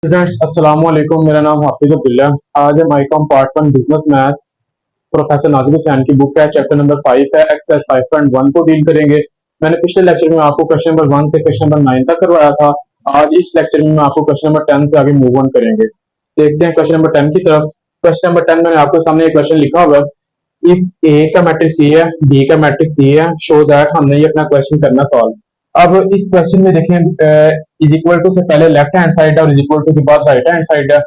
Students अस्सलाम वालेकुम। मेरा नाम हाफिज अब्दुल्ला। आज हम ICom part one business maths professor Nazir Hussain की बुक है, चैप्टर नंबर 5 है, एक्सरसाइज 5.1 को डील करेंगे। मैंने पिछले लेक्चर में आपको क्वेश्चन नंबर 1 से क्वेश्चन नंबर 9 तक करवाया था। आज इस लेक्चर में मैं आपको क्वेश्चन नंबर 10 से आगे मूव ऑन करेंगे। देखते हैं क्वेश्चन नंबर 10 की तरफ। क्वेश्चन नंबर 10 मैंने आपके सामने एक क्वेश्चन लिखा हुआ है। इफ ए का मैट्रिक्स ए है, बी का मैट्रिक्स सी है, शो दैट हमने ये अपना क्वेश्चन करना सॉल्व। अब इस क्वेश्चन में देखें, इज इक्वल टू से पहले लेफ्ट हैंड साइड है और इज इक्वल टू के बाद राइट हैंड साइड है।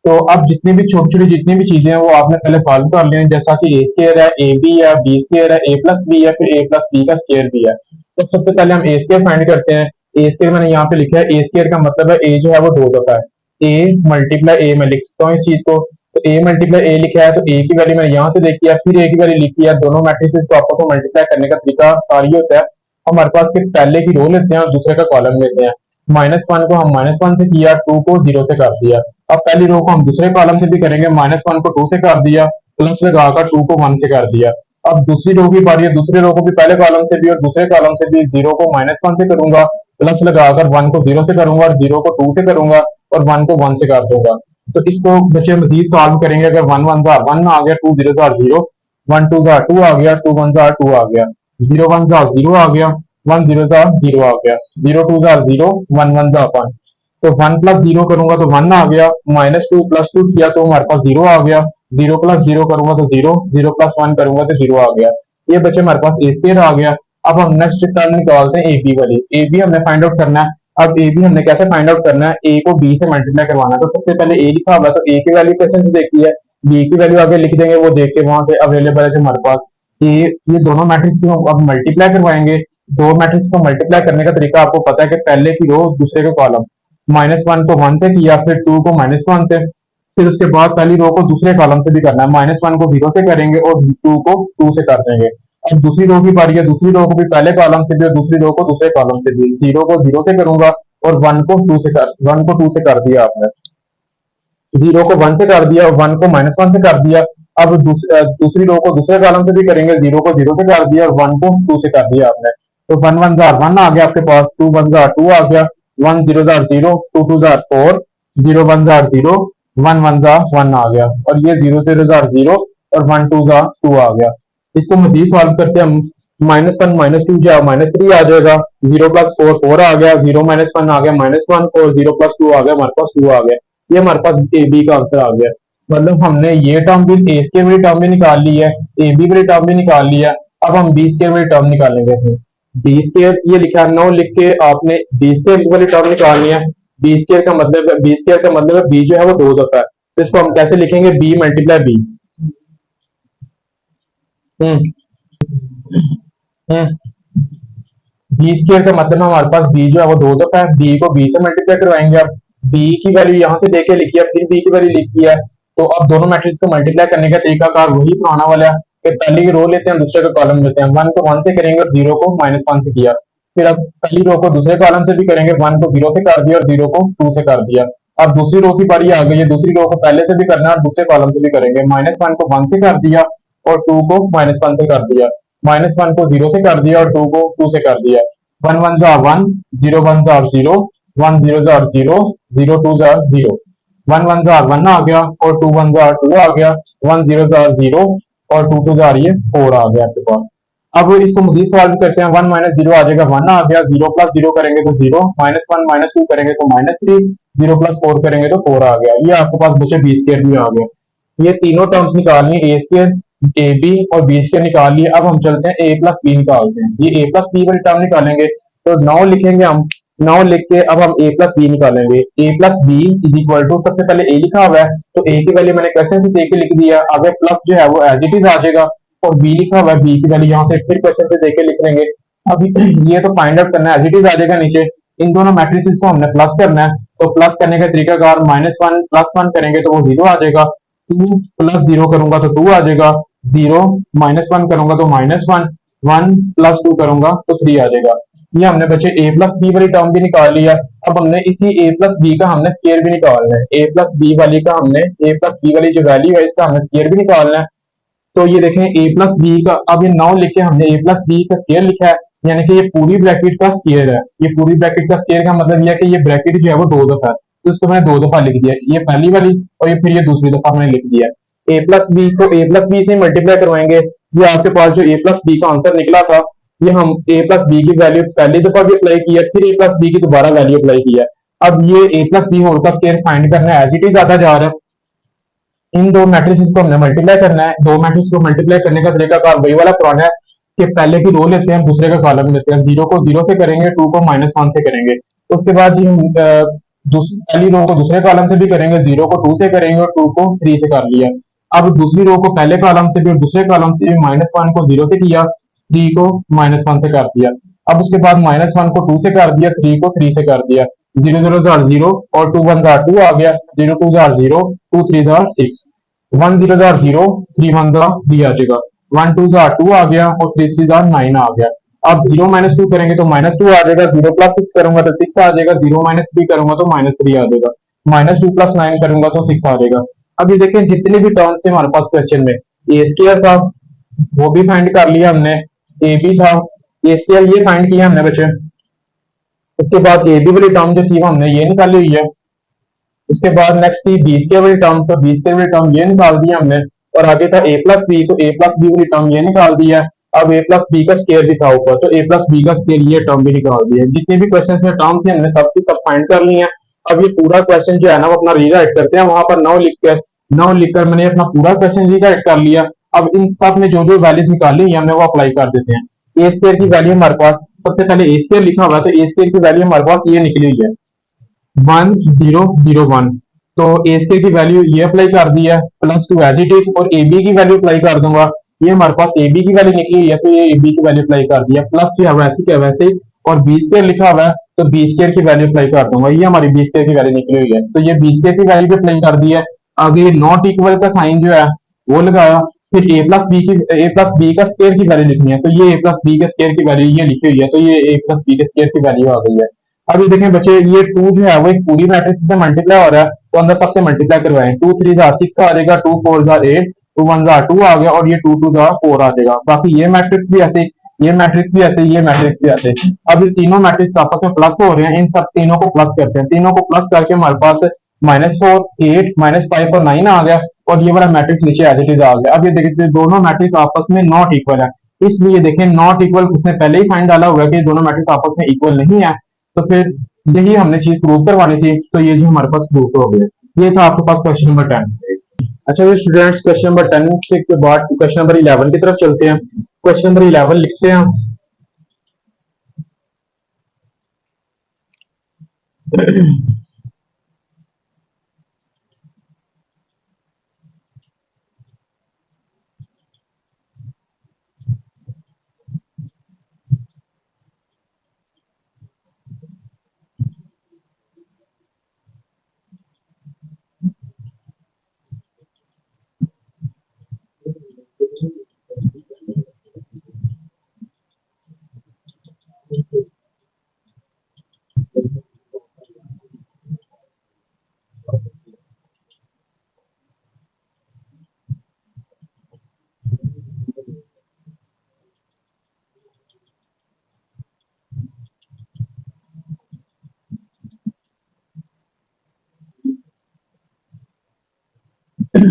तो अब जितनी भी छोटी छोटी जितनी भी चीजें हैं वो आपने पहले सॉल्व कर लें, जैसा कि ए स्केयर है, ए बी है, बी स्केयर है, ए प्लस बी है, फिर ए प्लस बी का स्केयर भी है। तो सबसे पहले हम ए स्केयर फाइंड करते हैं। ए स्केयर मैंने यहाँ पे लिखा है, ए स्केयर का मतलब है ए जो है वो दो दफा है। ए मल्टीप्लाई ए, मैं लिख सकता हूँ इस चीज को। तो ए मल्टीप्लाई ए लिखा है तो ए की वैल्यू मैंने यहाँ से देखी है, फिर ए की वैल्यू लिखी है। दोनों मैट्रिसेस को आपस में मल्टीप्लाई करने का तरीका कार ये होता है, हमारे पास के पहले की रो लेते हैं और दूसरे का कॉलम लेते हैं। -1 को हम -1 से किया, 2 को 0 से कर दिया। अब पहली रो को हम दूसरे कॉलम से भी करेंगे, -1 को 2 से कर दिया, प्लस लगाकर 2 को 1 से कर दिया। अब दूसरी रो की बारी है, दूसरे रो को भी पहले कॉलम से भी और दूसरे कॉलम से भी। 0 को -1 से करूंगा, प्लस लगाकर 1 को 0 से करूंगा और 0 को 2 से करूंगा और 1 को 1 से कर दूंगा। तो इसको बच्चे मजीद सॉल्व करेंगे। अगर 1 1 जार 1 आ गया, 2 0 जार 0, 1 2 जार 2 आ गया, 2 1 जार 2 आ गया, 0 1 जार 0 आ गया, 1 0 जार 0 आ गया, 0 2 जार 0, 1 1 जार 1। तो 1 प्लस 0 करूंगा तो 1 आ गया, -2 प्लस 2 किया तो हमारे पास 0 आ गया, 0 प्लस 0 करूंगा तो 0, 0 प्लस 1 करूंगा तो 0 आ गया। ये बच्चे हमारे पास ए स्क्वायर आ गया। अब हम नेक्स्ट टर्म निकालते हैं ए बी वाली। ए बी हमने फाइंड आउट करना है। अब ए बी हमने कैसे फाइंड आउट करना है, ए को बी से मल्टीप्लाई करवाना है। तो सबसे पहले ए लिखा हुआ है तो ए की वैल्यू क्वेश्चन से देखी है, बी की वैल्यू आगे लिख देंगे, वो देख के वहां से अवेलेबल है जो हमारे पास। ये दोनों मैट्रिक्स को अब मल्टीप्लाई करवाएंगे। दो मैट्रिक्स को मल्टीप्लाई करने का तरीका आपको पता है कि पहले की रो दूसरे के कॉलम। -1 को 1 से किया, फिर 2 को -1 से, फिर उसके बाद पहली रो को दूसरे कॉलम से भी करना है। -1 को 0 से करेंगे और 2 को 2 से कर देंगे। अब दूसरी रो की बारी है, दूसरी रो को भी पहले कॉलम से भी और दूसरी रो को दूसरे कॉलम से भी। 0 को 0 से करूंगा और 1 को 2 से कर दिया आपने। 0 को 1 से कर दिया और 1 को -1 से कर दिया। अब दूसरी रो को दूसरे कॉलम से भी करेंगे, 0 को 0 से कर दिया और 1 को 2 से कर दिया आपने। तो 1 1 जार 1 आ गया आपके पास, 2 1 जार 2 आ गया, 1 0 जार 0, 2 2 जार 4, 0 1 जार 0, 1 1 जार 1 आ गया, और ये 0 0 जार 0 और 1 2 जार 2 आ गया। इसको मजीद सॉल्व करते हैं हम। -1 -2 जो -3 आ जाएगा, 0 प्लस 4 4 आ गया, 0 -1 आ गया -1 और 0 प्लस 2 आ गया, हमारे पास 2 आ गया। ये हमारे पास ए बी का आंसर आ गया। मतलब हमने ये टर्म भी, ए स्क्वायर वाली टर्म भी निकाल ली है, ए बी वाली टर्म भी निकाल लिया। अब हम बी स्क्वायर वाली टर्म निकालेंगे। बी स्क्वायर ये लिखा है, 9 लिख के आपने बी स्क्वायर वाली टर्म निकालनी है। बी स्क्वायर का मतलब है, बी स्क्वायर का मतलब है बी जो है वो दो दफा है। तो इसको हम कैसे लिखेंगे, बी मल्टीप्लाई बी। हम्म हम्म बी स्क्वायर का मतलब है हमारे पास बी जो है वो दो दफा है, बी को बी से मल्टीप्लाई करवाएंगे। अब बी की वैल्यू यहाँ से देके लिखी है, फिर बी की वैल्यू लिखी है। तो अब दोनों मैट्रिक्स को मल्टीप्लाई करने का तरीका कार वही पुराना वाला है कि पहले की रो लेते हैं, दूसरे का कॉलम लेते हैं। 1 को 1 से करेंगे और 0 को -1 से किया। फिर अब पहली रो को दूसरे कॉलम से भी करेंगे, 1 को 0 से कर दिया और 0 को 2 से कर दिया। अब दूसरी रो की बारी आ गई है, दूसरी रो को पहले से भी करना है और दूसरे कॉलम से भी करेंगे। -1 को 1 से कर दिया और 2 को -1 से कर दिया। -1 को 0 से कर दिया और 2 को 2 से कर दिया। 1 1 jar 1, 0 1 jar 0, 1 0 jar 0, 0 2 jar 0, 1 1 jar 1 आ गया और 2 1 जार 2 आ गया, 1 0 जार 0 और 2 2 जार ये 4 आ गया आपके पास। अब इसको मजीद सॉल्व करते हैं। 1 -0 आ जाएगा, 1 आ गया, 0 प्लस 0 करेंगे तो 0, -1 -2 करेंगे तो -3, 0 प्लस 4 करेंगे तो 4 आ गया। ये आपके पास बचे बी स्क्वायर भी आ गया। ये तीनों टर्म्स निकालनी है, ए स्क्वायर, ए बी और बी स्क्वायर निकाल लिए। अब हम चलते हैं ए प्लस बी निकालते हैं। ये ए प्लस बी वाली टर्म निकालेंगे तो 9 लिखेंगे हम। 9 लिख के अब हम ए प्लस बी निकालेंगे। A plus B is equal to, सबसे पहले ए लिखा हुआ है तो ए की वैल्यू मैंने क्वेश्चन से देख के लिख दिया, आगे प्लस जो है वो एज इट इज आ जाएगा, और बी लिखा हुआ है, बी की वैल्यू यहाँ से फिर क्वेश्चन से देख के लिख लेंगे। अब ये तो फाइंड आउट करना है, एज इट इज आ जाएगा नीचे। इन दोनों मैट्रिसेस को हमने प्लस करना है, तो प्लस करने का तरीका कार -1 प्लस 1 करेंगे तो वो 0 आ जाएगा, 2 प्लस 0 करूंगा तो 2 आ जाएगा, 0 -1 करूंगा तो -1, 1 प्लस 2 करूंगा तो 3 आ जाएगा। ये हमने बच्चे ए प्लस बी वाली टर्म भी निकाल लिया। अब हमने इसी ए प्लस बी का हमने स्केयर भी निकालना है। ए प्लस बी वाली का हमने, ए प्लस बी वाली जो वैल्यू है इसका हमने स्केयर भी निकालना है। तो ये देखें ए प्लस बी का, अब ये 9 लिख के हमने ए प्लस बी का स्केयर लिखा है, यानी कि ये पूरी ब्रैकेट का स्केयर है। ये पूरी ब्रैकेट का स्केयर का मतलब ये है कि ये ब्रैकेट जो है वो दो दफा है। तो इसको मैंने दो दफा लिख दिया, ये पहली वाली और ये फिर ये दूसरी दफा मैंने लिख दिया। ए प्लस बी को ए प्लस बी से मल्टीप्लाई करवाएंगे, ये आपके पास जो ए प्लस बी का आंसर निकला था, ये हम ए प्लस बी की वैल्यू पहली दफा भी अप्लाई किया, फिर ए प्लस बी की दोबारा वैल्यू अप्लाई किया। अब ये ए प्लस बी होल का स्क्वायर फाइंड करना है, एज इट इज आता जा रहा है। इन दो मैट्रिसेस को हमने मल्टीप्लाई करना है, दो मैट्रिक्स को मल्टीप्लाई करने का तरीका कार वही वाला पुराना है कि पहले की रो लेते हैं, दूसरे का कॉलम लेते हैं, जीरो को जीरो से करेंगे, टू को -1 से करेंगे। उसके बाद जी हम पहली रो को दूसरे कॉलम से भी करेंगे, जीरो को 2 से करेंगे और 2 को 3 से कर लिया। अब दूसरी रो को पहले कॉलम से भी और दूसरे कॉलम से भी -1 को 0 से किया, 3 को -1 से कर दिया। अब उसके बाद -1 को 2 से कर दिया, 3 को 3 से कर दिया। 0 0 जार 0 और 2 1 जार 2 आ गया, 0 2 जार 0, 2 3 जार 6, 1 0 जार 0, 3 1 जार 3 आ जाएगा, 1 2 जार 2 आ गया और 3 3 जार 9 आ गया। अब 0 -2 करेंगे तो -2 आ जाएगा, 0 + 6 करूंगा तो 6 आ जाएगा, 0 -3 करूंगा तो -3 आ जाएगा, -2 + 9 करूंगा तो 6 आ जाएगा। अब ये देखें जितने भी टर्म्स थे हमारे पास क्वेश्चन में, ए स्क्वायर था वो भी फाइंड कर लिया हमने, ए बी था, ए स्क्वायर ये फाइंड किया हमने बच्चे। उसके बाद ए बी वाली टर्म जो थी वो हमने ये निकाली हुई है। उसके बाद नेक्स्ट थी बी स्क्वायर वाली टर्म, तो बी स्क्वायर वाली टर्म ये निकाल दिया हमने। और आगे था ए प्लस बी, तो ए प्लस बी वाली टर्म ये निकाल दिया। अब ए प्लस बी का स्क्वायर भी था ऊपर, तो ए प्लस बी का स्क्वायर ये टर्म भी निकाल दिया। जितने भी क्वेश्चंस में टर्म थी हमने सब की सब फाइंड कर ली है। अब ये पूरा क्वेश्चन जो है ना वो अपना रीराइट करते हैं, वहां पर नौ लिखकर मैंने अपना पूरा क्वेश्चन रीराइट कर लिया। अब इन सब में जो जो वैल्यूज निकाली है हमने वो अप्लाई कर देते हैं। ए स्क्वायर की वैल्यू हमारे पास सबसे पहले ए स्क्वायर लिखा हुआ है, तो ए स्क्वायर की वैल्यू हमारे पास ये निकली हुई है 1001। तो ए स्क्वायर की वैल्यू ये अप्लाई कर दी है, +2 एज इट इज, और ए बी की वैल्यू अप्लाई कर दूंगा। ये हमारे पास ए बी की वैल्यू निकली हुई है, तो ये ए बी की वैल्यू अप्लाई कर दिया, प्लस जो है वैसे क्या वैसे ही, और बी स्क्वायर लिखा हुआ है तो बी स्क्वायर की वैल्यू अप्लाई कर दूंगा। ये हमारी बी स्क्वायर की वैल्यू निकली हुई है, तो ये बी स्क्वायर की वैल्यू भी अप्लाई कर दी है। आगे नॉट इक्वल का साइन जो है वो लगाया, फिर ए प्लस बी का स्क्वायर की वैल्यू लिखनी है, तो ये ए प्लस बी के स्क्वायर की वैल्यू ये लिखी हुई है, तो ये ए प्लस बी के स्क्वायर की वैल्यू आ गई है। अब ये देखें बच्चे, ये 2 जो है वो इस पूरी मैट्रिक्स से मल्टीप्लाई हो रहा है, तो अंदर सबसे मल्टीप्लाई करवाएं, 2 3 जार 6 आ जाएगा, 2 4 जार 8, 2 1 जार 2 आ गया, और ये 2 2 जार 4 आ जाएगा। बाकी ये मैट्रिक्स भी ऐसे, ये मैट्रिक्स भी ऐसे, ये मैट्रिक्स भी ऐसे। अब ये तीनों मैट्रिक्स आपस में प्लस हो रहे हैं, इन सब तीनों को प्लस करते हैं, तीनों को प्लस करके हमारे पास -4 8 -5 और 9 आ गया, और ये वाला मैट्रिक्स नीचे एज इट इज आ गया। अब ये देखिए दोनों मैट्रिक्स आपस में नॉट इक्वल है, इसलिए देखें नॉट इक्वल उसने पहले ही साइन डाला हुआ है कि दोनों मैट्रिक्स आपस में इक्वल नहीं है, तो फिर यही हमने चीज प्रूव करवानी थी, तो ये जो हमारे पास प्रूव हो गया। ये था आपके पास क्वेश्चन नंबर 10। अच्छा ये स्टूडेंट्स, क्वेश्चन नंबर 10 से के बाद क्वेश्चन नंबर 11 की तरफ चलते हैं। क्वेश्चन नंबर 11 लिखते हैं।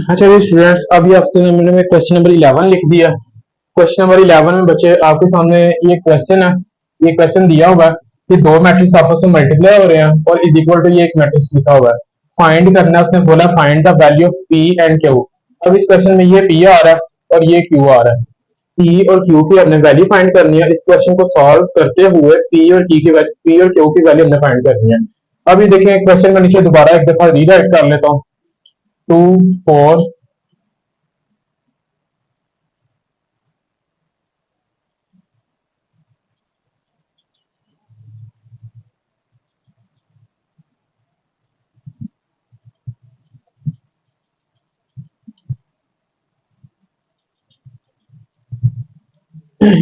अच्छा ये स्टूडेंट्स, अभी आपके मैंने क्वेश्चन नंबर 11 लिख दिया। क्वेश्चन नंबर 11 में बच्चे आपके सामने ये क्वेश्चन है, ये क्वेश्चन दिया हुआ है कि दो मैट्रिक्स आपस में मल्टीप्लाई हो रहे हैं और इज इक्वल टू ये एक मैट्रिक्स लिखा हुआ है, फाइंड करना है। उसने बोला find the value of P and Q. अब इस क्वेश्चन में ये पी आ रहा है और ये क्यू आ रहा है, पी और क्यू की हमने वैल्यू फाइंड करनी है। इस क्वेश्चन को सॉल्व करते हुए पी और क्यू की वैल्यू हमने फाइंड करनी है। अभी देखें क्वेश्चन में नीचे दोबारा एक दफा रीराइट कर लेता हूँ, 2 4।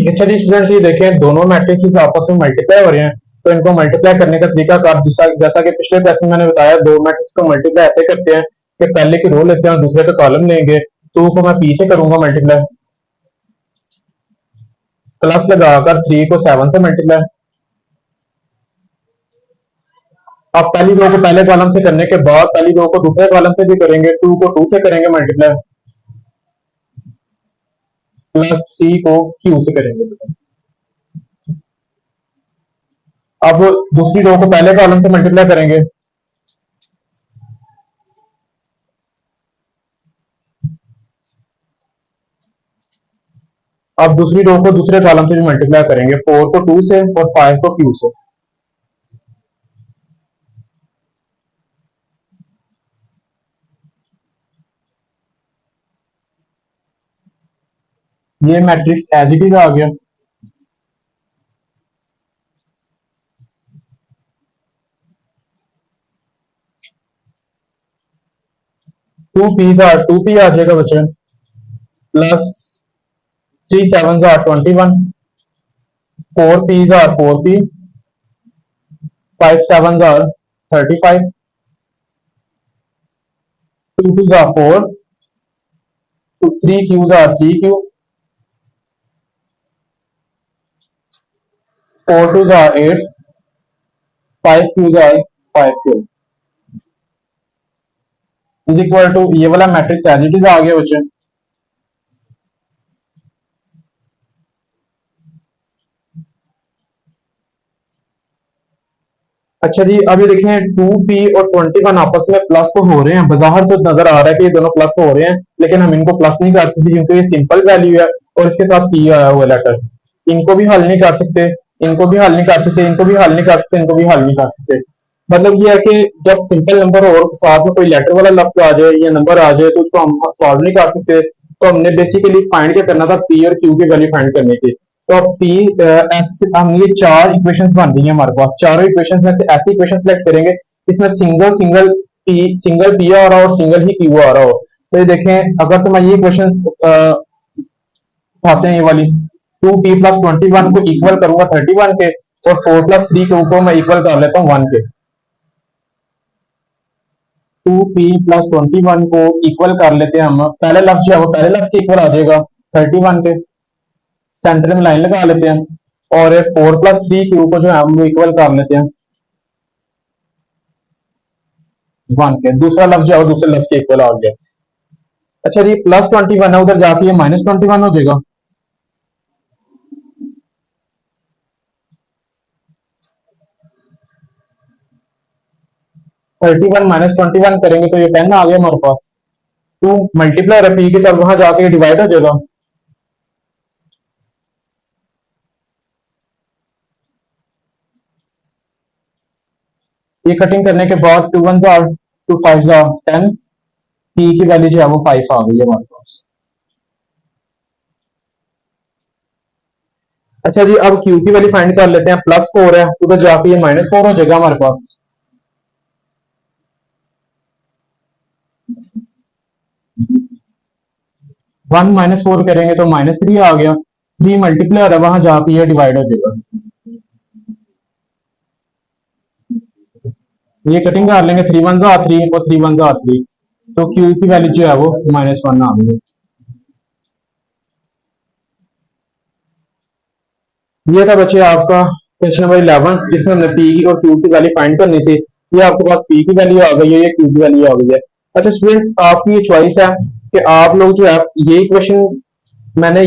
अच्छा जी स्टूडेंट्स, ये देखें दोनों मैट्रिक्स आपस में मल्टीप्लाई हो रहे हैं, तो इनको मल्टीप्लाई करने का तरीका कार जैसा कि पिछले क्वेश्चन मैंने बताया, दो मैट्रिक्स को मल्टीप्लाई ऐसे करते हैं कि पहले की रो लेते हैं और दूसरे का कॉलम लेंगे। 2 को मैं पी से करूंगा मल्टीप्लाई, प्लस लगाकर 3 को 7 से मल्टीप्लाई, अब पहली रो को पहले कॉलम से करने के बाद पहली रो को दूसरे कॉलम से भी करेंगे, टू को टू से करेंगे मल्टीप्लाई, प्लस थ्री को क्यू से करेंगे। अब दूसरी रो को पहले कॉलम से मल्टीप्लाई करेंगे, अब दूसरी रो को दूसरे कॉलम से भी मल्टीप्लाई करेंगे, फोर को टू से और फाइव को क्यू से। ये मैट्रिक्स एज इट इज आ गया। टू पी आ जाएगा बच्चे, plus three seven are 21, four Ps are four P, five seven are 35, two two are four, three Qs are three Q, four two are eight, five Qs are five Q is equal to, ये वाला matrix as it is आ गया बच्चे। अच्छा जी, अब ये देखें to P और 21 आपस में प्लस तो हो रहे हैं, बाहर तो नजर आ रहा है कि ये दोनों प्लस हो रहे हैं, लेकिन हम इनको प्लस नहीं कर सकते क्योंकि ये सिंपल वैल्यू है और इसके साथ पी आया हुआ लेटर। इनको भी हल नहीं कर सकते, इनको भी हल नहीं कर सकते, इनको भी हल नहीं कर सकते, इनको भी हल नहीं कर सकते। मतलब ये है कि जब सिंपल नंबर हो और साथ में कोई लेटर वाला लफ्ज आ जाए या नंबर आ जाए तो उसको हम सॉल्व नहीं कर सकते। तो हमने बेसिकली फाइंड क्या करना था, पी और क्यू की वैल्यू फाइंड करनी थी। तो अब पी एस, हम ये चार इक्वेशंस बन रही है हमारे पास, चारों इक्वेशंस में से ऐसी इक्वेशन सेलेक्ट करेंगे इसमें सिंगल सिंगल पी आ रहा हो और सिंगल ही क्यू आ रहा हो। तो ये देखें, अगर तो मैं ये इक्वेशंस उठाते हैं, ये वाली टू पी प्लस 21 को इक्वल करूंगा 31 के, और फोर प्लस थ्री क्यू को मैं इक्वल कर लेता हूँ वन के। टू पी प्लस 21 को इक्वल कर लेते हैं हम, पहले लफ्ज जो है वो पहले लफ्ज के इक्वल आ जाएगा 31 के, सेंटर में लाइन लगा लेते हैं, और फोर प्लस थ्री क्यू को जो है हम इक्वल कर लेते हैं वन के, दूसरा लफ्ज जो है वो दूसरे लफ्ज के इक्वल आ गया। अच्छा जी, प्लस 21 है, उधर जाके ये माइनस 21 हो जाएगा। 31 माइनस 21 करेंगे तो ये 10 आ गया हमारे पास। टू मल्टीप्लाई है पी के साथ, वहां जाके डिवाइड हो जाएगा। ये कटिंग करने के बाद टू वन जार टू फाइव जार 10, पी की वैल्यू जो है वो 5 आ गई है हमारे पास। अच्छा जी, अब क्यू की वैल्यू फाइंड कर लेते हैं, प्लस 4 है, उधर जाके ये माइनस 4 हो जाएगा हमारे पास। वन माइनस फोर करेंगे तो माइनस थ्री आ गया, थ्री मल्टीप्लाई है, वहां जाके ये डिवाइड हो जाएगा। ये कटिंग कर लेंगे, थ्री वन जार थ्री और थ्री वन जार थ्री, तो क्यू की वैल्यू जो है वो माइनस वन आ गई। ये था बच्चे आपका क्वेश्चन नंबर 11, जिसमें हमने पी की और क्यू की वैल्यू फाइंड करनी थी। ये आपके पास पी की वैल्यू आ गई है, ये क्यू की वैल्यू आ गई है। अच्छा स्टूडेंट्स, आपकी ये चॉइस है कि आप लोग जो है ये क्वेश्चन, मैंने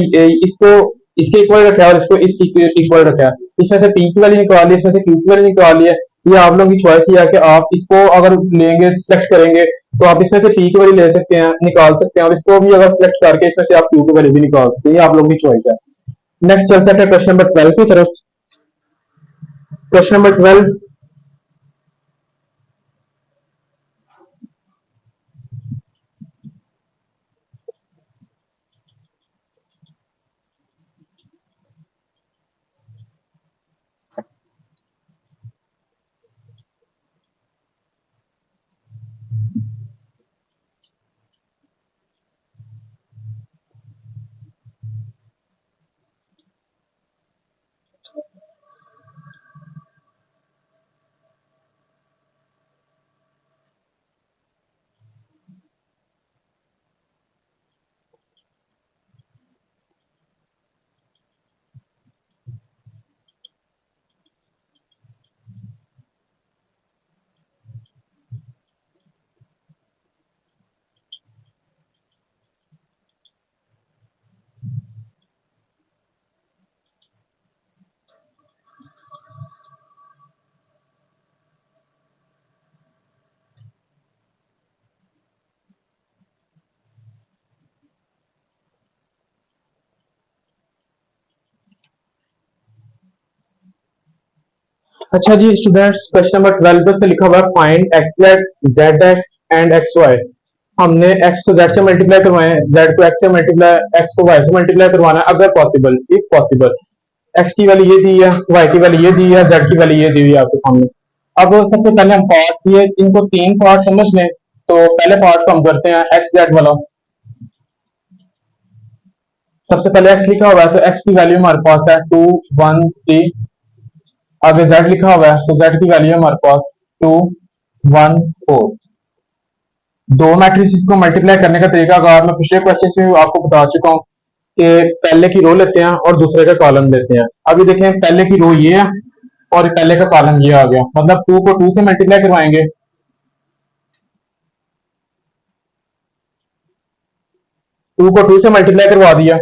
इसको इसके इक्वल रखा है और इसको इसके इक्वल रखा है, इसमें से पी की वैल्यू निकाल ली, इसमें से क्यू की वैल्यू निकाल ली है। ये आप लोगों की चॉइस ही है कि आप इसको अगर लेंगे सिलेक्ट करेंगे तो आप इसमें से पी की वैल्यू ले सकते हैं, निकाल सकते हैं, और इसको भी अगर सिलेक्ट करके इसमें से आप क्यू की वैल्यू भी निकाल सकते हैं। ये आप लोगों की चॉइस है। नेक्स्ट चलते हैं क्वेश्चन नंबर 12 की तरफ। क्वेश्चन नंबर 12, अच्छा जी स्टूडेंट्स, क्वेश्चन नंबर 12 पे से लिखा हुआ है find X Z Z X and X Y. हमने एक्स को जेड से मल्टीप्लाई करवाए हैं, जेड को एक्स से मल्टीप्लाई, एक्स को वाई से मल्टीप्लाई करवाना है अगर पॉसिबल, इफ पॉसिबल। एक्स की वैल्यू ये दी है, वाई की वैल्यू ये दी है, जेड की वैल्यू ये दी हुई है आपके सामने। अब सबसे पहले हम पार्ट ये इनको तीन पार्ट समझ लें। तो पहले पार्ट को हम करते हैं एक्स जेड वाला। सबसे पहले एक्स लिखा हुआ है तो एक्स की वैल्यू हमारे पास है 2 1 3। आगे जेड लिखा हुआ है तो जेड की वैल्यू है हमारे पास 2 1 4। दो मैट्रिसेस को मल्टीप्लाई करने का तरीका अगर मैं पिछले क्वेश्चन में आपको बता चुका हूँ कि पहले की रो लेते हैं और दूसरे का कॉलम लेते हैं। अभी देखें पहले की रो ये है और पहले का कॉलम ये आ गया, मतलब 2 को 2 से मल्टीप्लाई करवाएंगे। 2 को 2 से मल्टीप्लाई करवा दिया।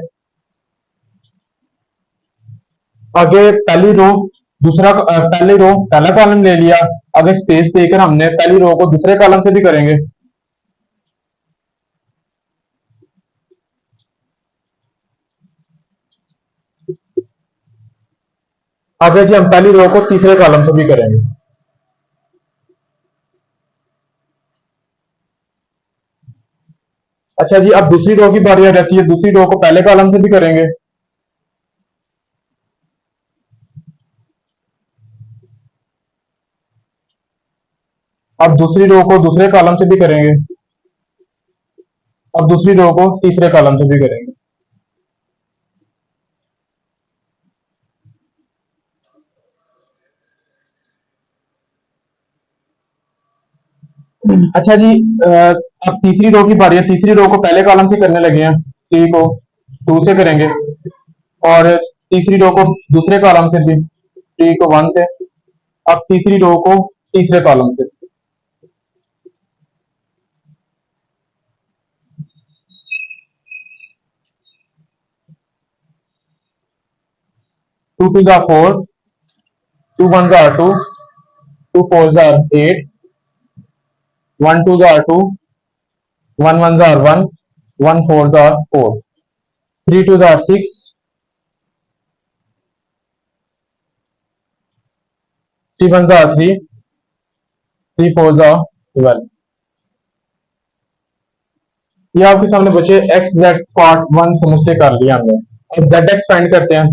आगे पहली रो पहली रो पहला कॉलम ले लिया। आगे स्पेस देकर हमने पहली रो को दूसरे कॉलम से भी करेंगे। आगे जी हम पहली रो को तीसरे कॉलम से भी करेंगे। अच्छा जी अब दूसरी रो की बारी आ जाती है, दूसरी रो को पहले कॉलम से भी करेंगे। अब दूसरी रो को दूसरे कॉलम से भी करेंगे। अब दूसरी रो को तीसरे कॉलम से भी करेंगे। अच्छा जी अब तीसरी रो की बारी है, तीसरी रो को पहले कॉलम से करने लगे हैं। 3 को 2 से करेंगे और तीसरी रो को दूसरे कॉलम से भी, 3 को 1 से। अब तीसरी रो को तीसरे कॉलम से। 2 2 are 4, 2 1 are 2, 2 4 are 8, 1 2 are 2, 1 1 are 1, 1 4 are 4, 3 2 are 6, 3 1 are 3, 3 4 are 12। ये आपके सामने बचे एक्स जेड पार्ट वन समझते कर लिया हमने। अब जेड एक्स फाइंड करते हैं।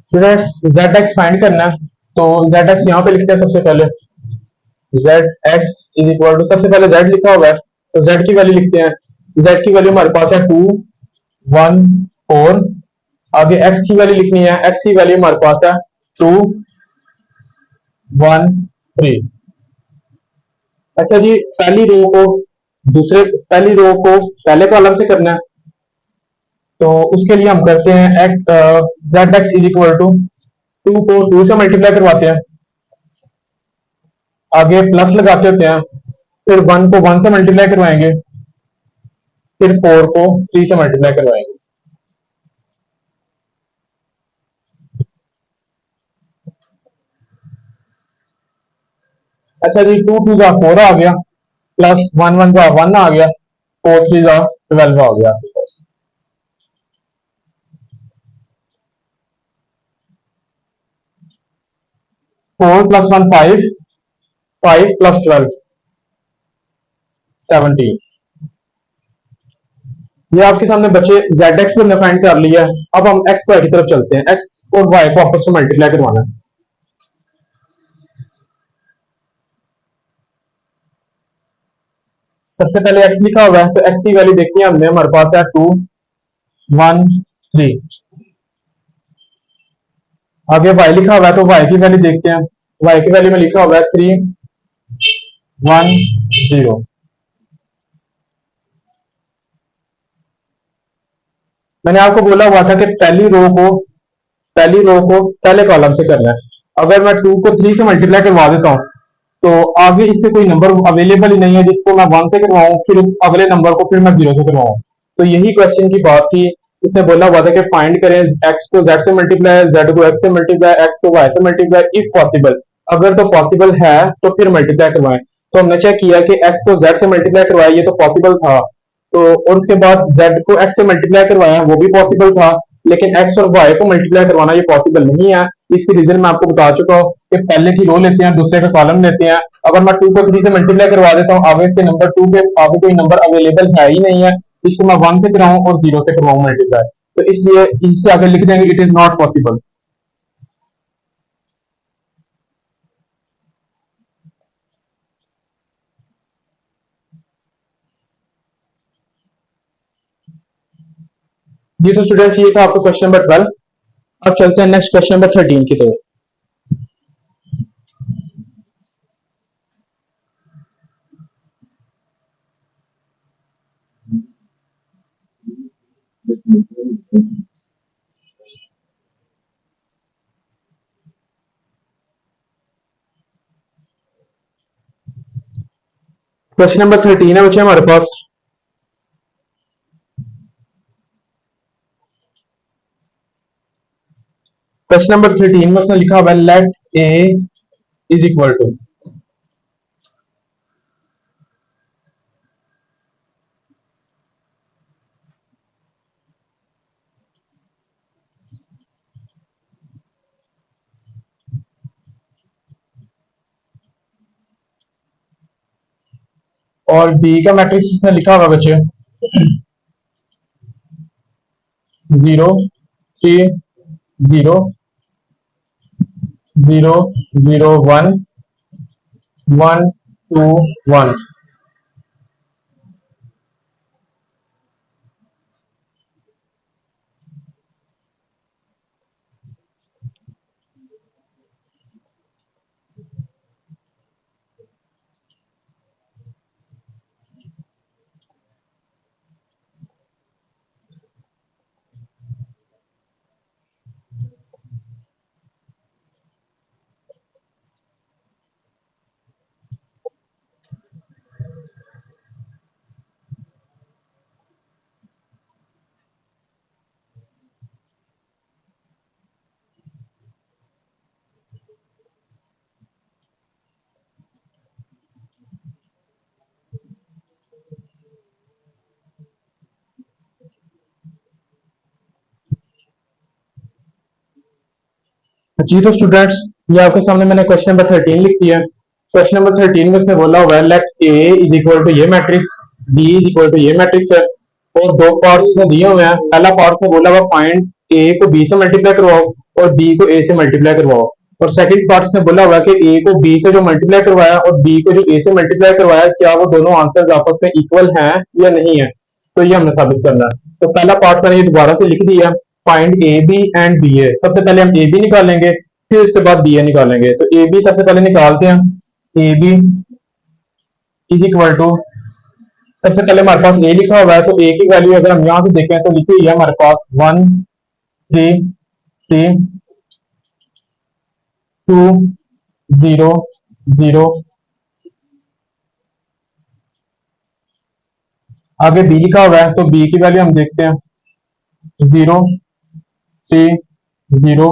जेड एक्स फाइंड करना है तो जेड एक्स यहाँ पे लिखते हैं सबसे पहले। Z X is equal to, सबसे पहले जेड लिखा हुआ है तो जेड की वैल्यू लिखते हैं। जेड की वैल्यू हमारे पास है 2 1 4। आगे एक्स की वैल्यू लिखनी है, एक्स की वैल्यू हमारे पास है 2 1 3। अच्छा जी पहली रो को पहले कॉलम से करना है तो उसके लिए हम करते हैं Z X is equal to 2 को 2 से मल्टीप्लाई करवाते हैं। आगे प्लस लगाते होते हैं, फिर 1 को 1 से मल्टीप्लाई करवाएंगे, फिर 4 को 3 से मल्टीप्लाई करवाएंगे। अच्छा जी 2 2 का 4 आ गया, प्लस 1 1 का 1 आ गया, 4 3 का 12 आ गया आपके पास। 4 प्लस 1 5, 5 प्लस 12 17। ये आपके सामने बच्चे जेड एक्स को फाइंड कर लिया है। अब हम एक्स वाई की तरफ चलते हैं, एक्स और वाई को आपस में मल्टीप्लाई करवाना है। सबसे पहले एक्स लिखा हुआ है तो एक्स की वैल्यू देखनी है हमने, हमारे पास है 2 1 3। आगे वाई लिखा हुआ है तो वाई की वैल्यू देखते हैं। वाई की वैल्यू में लिखा हुआ है 3 1 0। मैंने आपको बोला हुआ था कि पहली रो को पहले कॉलम से करना है। अगर मैं 2 को 3 से मल्टीप्लाई करवा देता हूँ तो आगे इससे कोई नंबर अवेलेबल ही नहीं है जिसको मैं 1 से करवाऊं, फिर उस अगले नंबर को फिर मैं 0 से करवाऊं। तो यही क्वेश्चन की बात थी इसने बोला हुआ था कि फाइंड करें एक्स को जेड से मल्टीप्लाई, जेड को एक्स से मल्टीप्लाई, एक्स को वाई से मल्टीप्लाई इफ पॉसिबल। अगर तो पॉसिबल है तो फिर मल्टीप्लाई करवाएं। तो हमने चेक किया कि एक्स को जेड से मल्टीप्लाई करवाया, ये तो पॉसिबल था। तो और उसके बाद जेड को एक्स से मल्टीप्लाई करवाया, वो भी पॉसिबल था। लेकिन एक्स और वाई को मल्टीप्लाई करवाना ये पॉसिबल नहीं है। इसकी रीजन मैं आपको बता चुका हूँ कि पहले की रो लेते हैं, दूसरे का कॉलम लेते हैं। अगर मैं 2 को 3 से मल्टीप्लाई करवा देता हूँ, आगे इसके नंबर 2 के आगे कोई नंबर अवेलेबल है ही नहीं है। इसको मैं 1 से कराऊं और 0 से करवाऊं मल्टीप्लाई, तो इसलिए इसके आगे लिख देंगे इट इज नॉट पॉसिबल। जी तो स्टूडेंट्स, ये था आपका क्वेश्चन नंबर 12। अब चलते हैं नेक्स्ट क्वेश्चन नंबर 13 की तरफ। क्वेश्चन नंबर 13 है बच्चे हमारे पास। क्वेश्चन नंबर 13 में उसने लिखा हुआ है let A is equal to, और बी का मैट्रिक्स उसने लिखा हुआ है बच्चे 0 3 0 0 0 1 1 2 1। जी तो स्टूडेंट्स, ये आपके सामने मैंने क्वेश्चन नंबर 13 लिख दिया है। क्वेश्चन नंबर 13 में उसने बोला हुआ है let A is equal to ये matrix, B is equal to ये मैट्रिक्स है, और दो पार्ट्स से दिए हुए हैं। पहला पार्ट में बोला हुआ फाइंड ए को बी से मल्टीप्लाई करवाओ और बी को ए से मल्टीप्लाई करवाओ। और सेकंड पार्ट में बोला हुआ है कि ए को बी से जो मल्टीप्लाई करवाया और बी को जो ए से मल्टीप्लाई करवाया, क्या वो दोनों आंसर्स आपस में इक्वल हैं या नहीं है। तो ये हमने साबित करना है। तो पहला पार्ट मैंने ये दोबारा से लिख दिया, find A B and B A. सबसे पहले हम ए बी निकालेंगे, फिर उसके बाद बी ए निकालेंगे। तो ए बी सबसे पहले निकालते हैं। A B is equal to, सबसे पहले हमारे पास ए लिखा हुआ है, तो ए की वैल्यू अगर हम यहां से देखें तो लिखी हुई है हमारे पास 1 3 3 2 0 0। आगे बी लिखा हुआ है, तो बी की वैल्यू हम देखते हैं 0 3 0।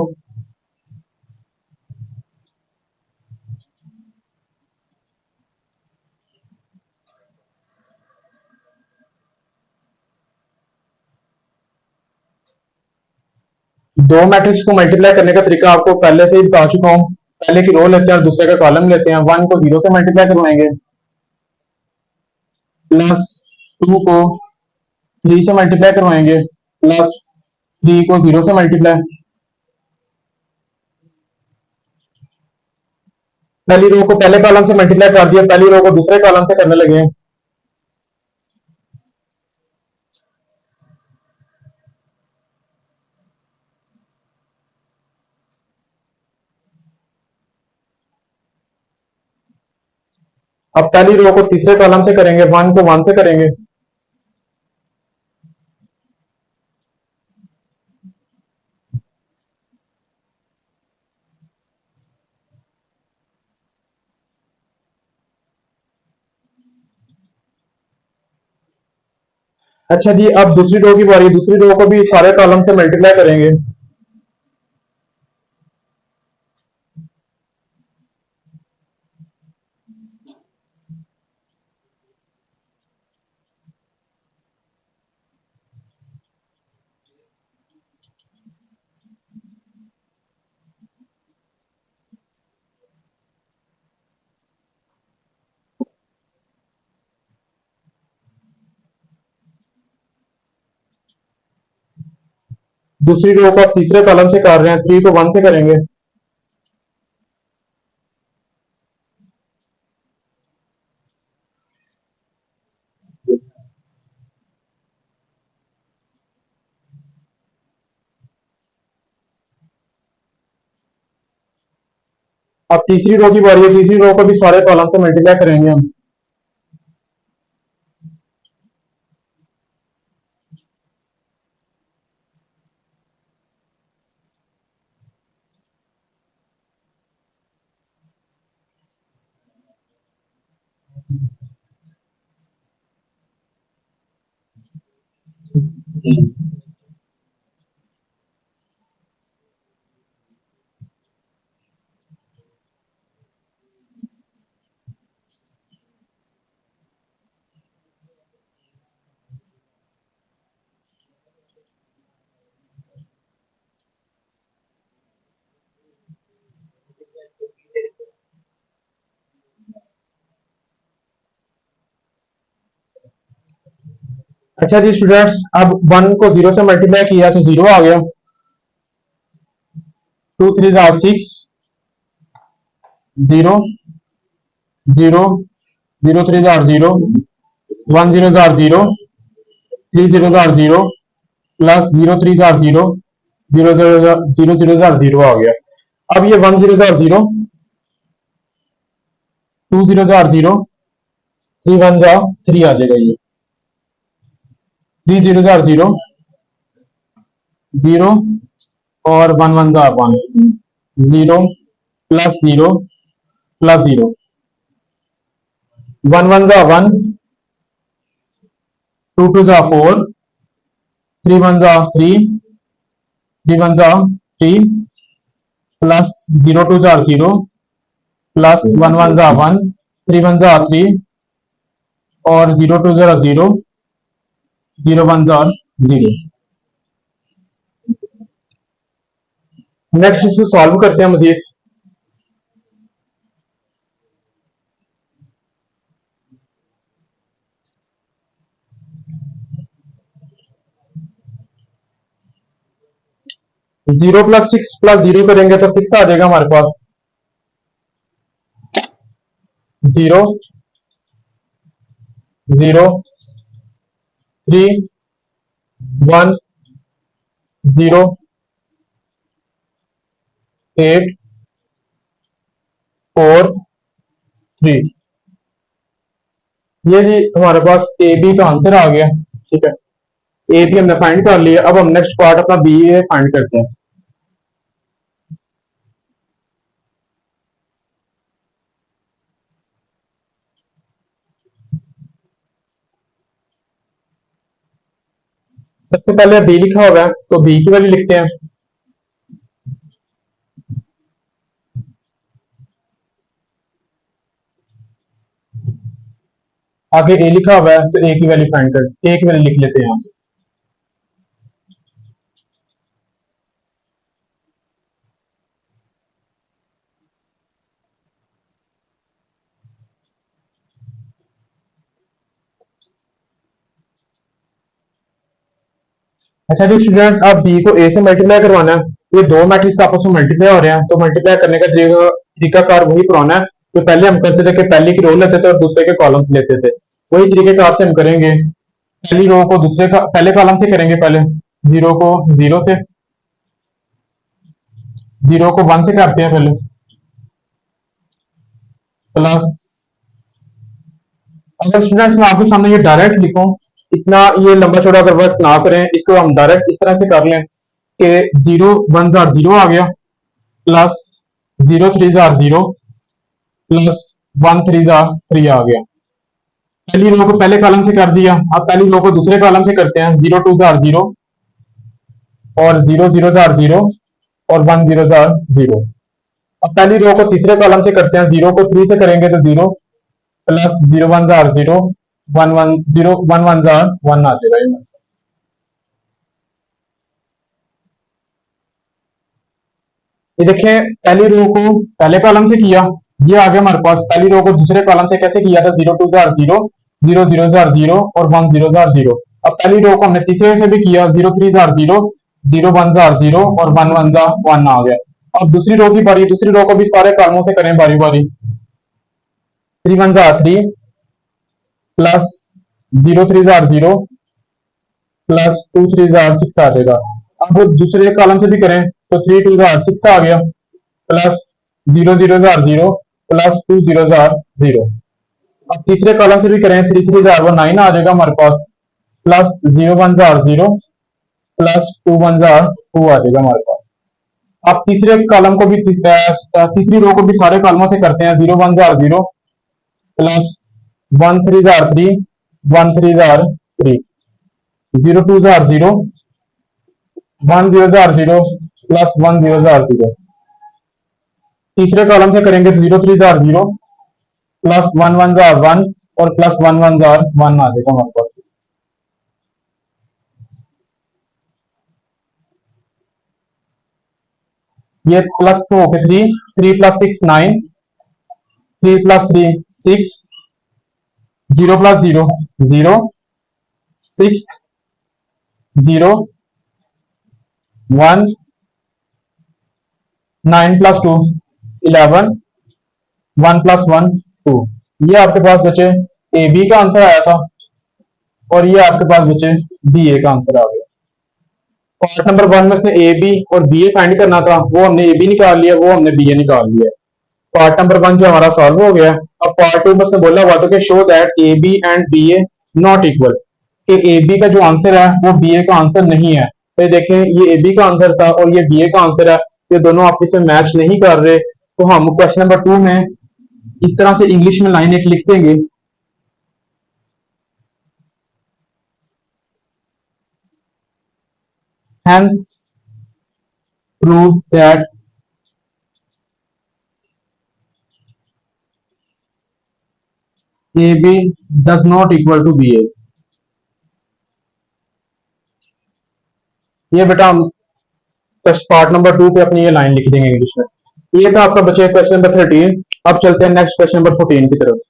दो मैट्रिक्स को मल्टीप्लाई करने का तरीका आपको पहले से ही बता चुका हूं। पहले की रो लेते हैं और दूसरे का कॉलम लेते हैं। 1 को 0 से मल्टीप्लाई करवाएंगे, प्लस 2 को 3 से मल्टीप्लाई करवाएंगे, प्लस 3 को 0 से मल्टीप्लाई। पहली रो को पहले कॉलम से मल्टीप्लाई कर दिया, पहली रो को दूसरे कॉलम से करने लगे। अब पहली रो को तीसरे कॉलम से करेंगे, 1 को 1 से करेंगे। अच्छा जी, अब दूसरी रो की बारी है। दूसरी रो को भी सारे कॉलम से मल्टीप्लाई करेंगे। दूसरी रो को आप तीसरे कॉलम से कर रहे हैं, 3 को 1 से करेंगे। अब तीसरी रो की बारी है। तीसरी रो को भी सारे कॉलम से मल्टीप्लाई करेंगे हम। अच्छा जी स्टूडेंट्स, अब 1 को 0 से मल्टीप्लाई किया तो 0 आ गया। 2 3 jar 6, 0 0 0 3 jar 0, 1 0 jar 0, 3 0 jar 0, plus 0 3 jar 0, 0 0 0 jar 0 आ गया। अब ये 1 0 जार 0, 2 0 जार 0, 3 1 जार 3 आ जाएगा। ये 3 0 जार 0, 0 और 1 1 jar 1, 0 plus 0 plus 0, 1 1 jar 1, 2 2 jar 4, 3 1 jar 3, 3 1 jar 3, plus 0 2 jar 0, plus 1 1 jar 1, 3 1 jar 3, और 0 2 जार 0, 0 1 जार 0। नेक्स्ट इसको सॉल्व करते हैं मजीद। 0 प्लस 6 प्लस 0 करेंगे तो 6 आ जाएगा हमारे पास। 0 0 3 1 0 8 4 3। ये जी हमारे पास ए बी का आंसर आ गया। ठीक है, ए बी हमने फाइंड कर लिया। अब हम नेक्स्ट पार्ट अपना बी ए फाइंड करते हैं। सबसे पहले बी लिखा होगा तो बी की वैल्यू लिखते हैं। आगे ए लिखा हुआ है तो ए की वैल्यू फाइंड कर ए की वैल्यू लिख लेते हैं यहाँ से। अच्छा जी स्टूडेंट्स, आप बी को ए से मल्टीप्लाई करवाना है। ये दो मैट्रिक्स आपस में मल्टीप्लाई हो रहे हैं तो मल्टीप्लाई करने का तरीकाकार वही पुराना है तो पहले हम करते थे कि पहले की रो लेते थे और दूसरे के कॉलम्स लेते थे। वही तरीकेकार से हम करेंगे। पहली रो को दूसरे का पहले कॉलम से करेंगे। पहले 0 को 0 से, 0 को 1 से करते हैं पहले, प्लस। अगर स्टूडेंट्स मैं आपके सामने ये डायरेक्ट लिखूं, इतना ये लंबा चौड़ा अगर वर्क ना करें, इसको हम डायरेक्ट इस तरह से कर लें कि 0 1 जार 0 आ गया, प्लस 0 3 जार 0, प्लस 1 3 जार 3 आ गया। पहली रो को पहले कॉलम से कर दिया, अब पहली रो को दूसरे कॉलम से करते हैं। 0 2 जार 0 और 0 0 जार 0 और 1 0 जार 0। अब पहली रो को तीसरे कॉलम से करते हैं। 0 को 3 से करेंगे तो 0 प्लस 0 1 जार 0 1 1 0 1 1 जार 1 आ जाएगा। ये देखें, पहली रो को पहले कॉलम से किया, ये आ गया हमारे पास। पहली रो को दूसरे कॉलम से कैसे किया था? 0 2 जार 0 0 0 जार 0 और 1 0 जार 0। अब पहली रो को हमने तीसरे से भी किया, 0 3 जार 0 0 1 जार 0 और 1 1 जार 1 आ गया। अब दूसरी रो की बारी, दूसरी रो को भी सारे कॉलमों से करें बारी बारी। 3 1 jar 3 plus 0 3 jar 0 plus 2 3 jar 6 आ जाएगा। अब दूसरे कॉलम से भी करें तो 3 2 जार 6 आ गया प्लस 0 0 जार 0 प्लस 2 0 जार 0। अब तीसरे कॉलम से भी करें, 3 3 जार 1 9 आ जाएगा हमारे पास प्लस 0 1 जार 0 प्लस 2 1 जार 2 आ जाएगा हमारे पास। अब तीसरे कॉलम को भी तीसरी रो को भी सारे कॉलमों से करते हैं। 0 1 jar 0 plus 1 3 jar 3 1 3 jar 3 0 2 jar 0 1 0 jar 0 plus 1 0 jar 0। तीसरे कॉलम से करेंगे तो 0 3 जार 0 प्लस 1 1 जार 1 और प्लस 1 1 जार 1 आ जाएगा हमारे पास। ये प्लस 2 हो गए 3 3 plus 6 9 3 plus 3 6 0 plus 0 0 6 0 1 9 plus 2 11 1 plus 1 2। ये आपके पास बचे ए बी का आंसर आया था और ये आपके पास बचे बी ए का आंसर आ गया। पार्ट नंबर 1 में उसने ए बी और बी ए फाइंड करना था, वो हमने ए बी निकाल लिया, वो हमने बी ए निकाल लिया। पार्ट नंबर 1 जो हमारा सॉल्व हो गया। अब पार्ट 2 में उसने बोला हुआ था कि show that A B and B A not equal, कि ए बी का जो आंसर है वो बी ए का आंसर नहीं है। तो देखें, ये ए बी का आंसर था और ये बी ए का आंसर है, ये दोनों आपस में मैच नहीं कर रहे। तो हम क्वेश्चन नंबर 2 में इस तरह से इंग्लिश में लाइन एक लिख देंगे, hence prove that AB does not equal to BA। ये बेटा हम पार्ट नंबर 2 पे अपनी ये लाइन लिख देंगे इंग्लिश में। ये था आपका बचे क्वेश्चन नंबर 13। अब चलते हैं नेक्स्ट क्वेश्चन नंबर 14 की तरफ।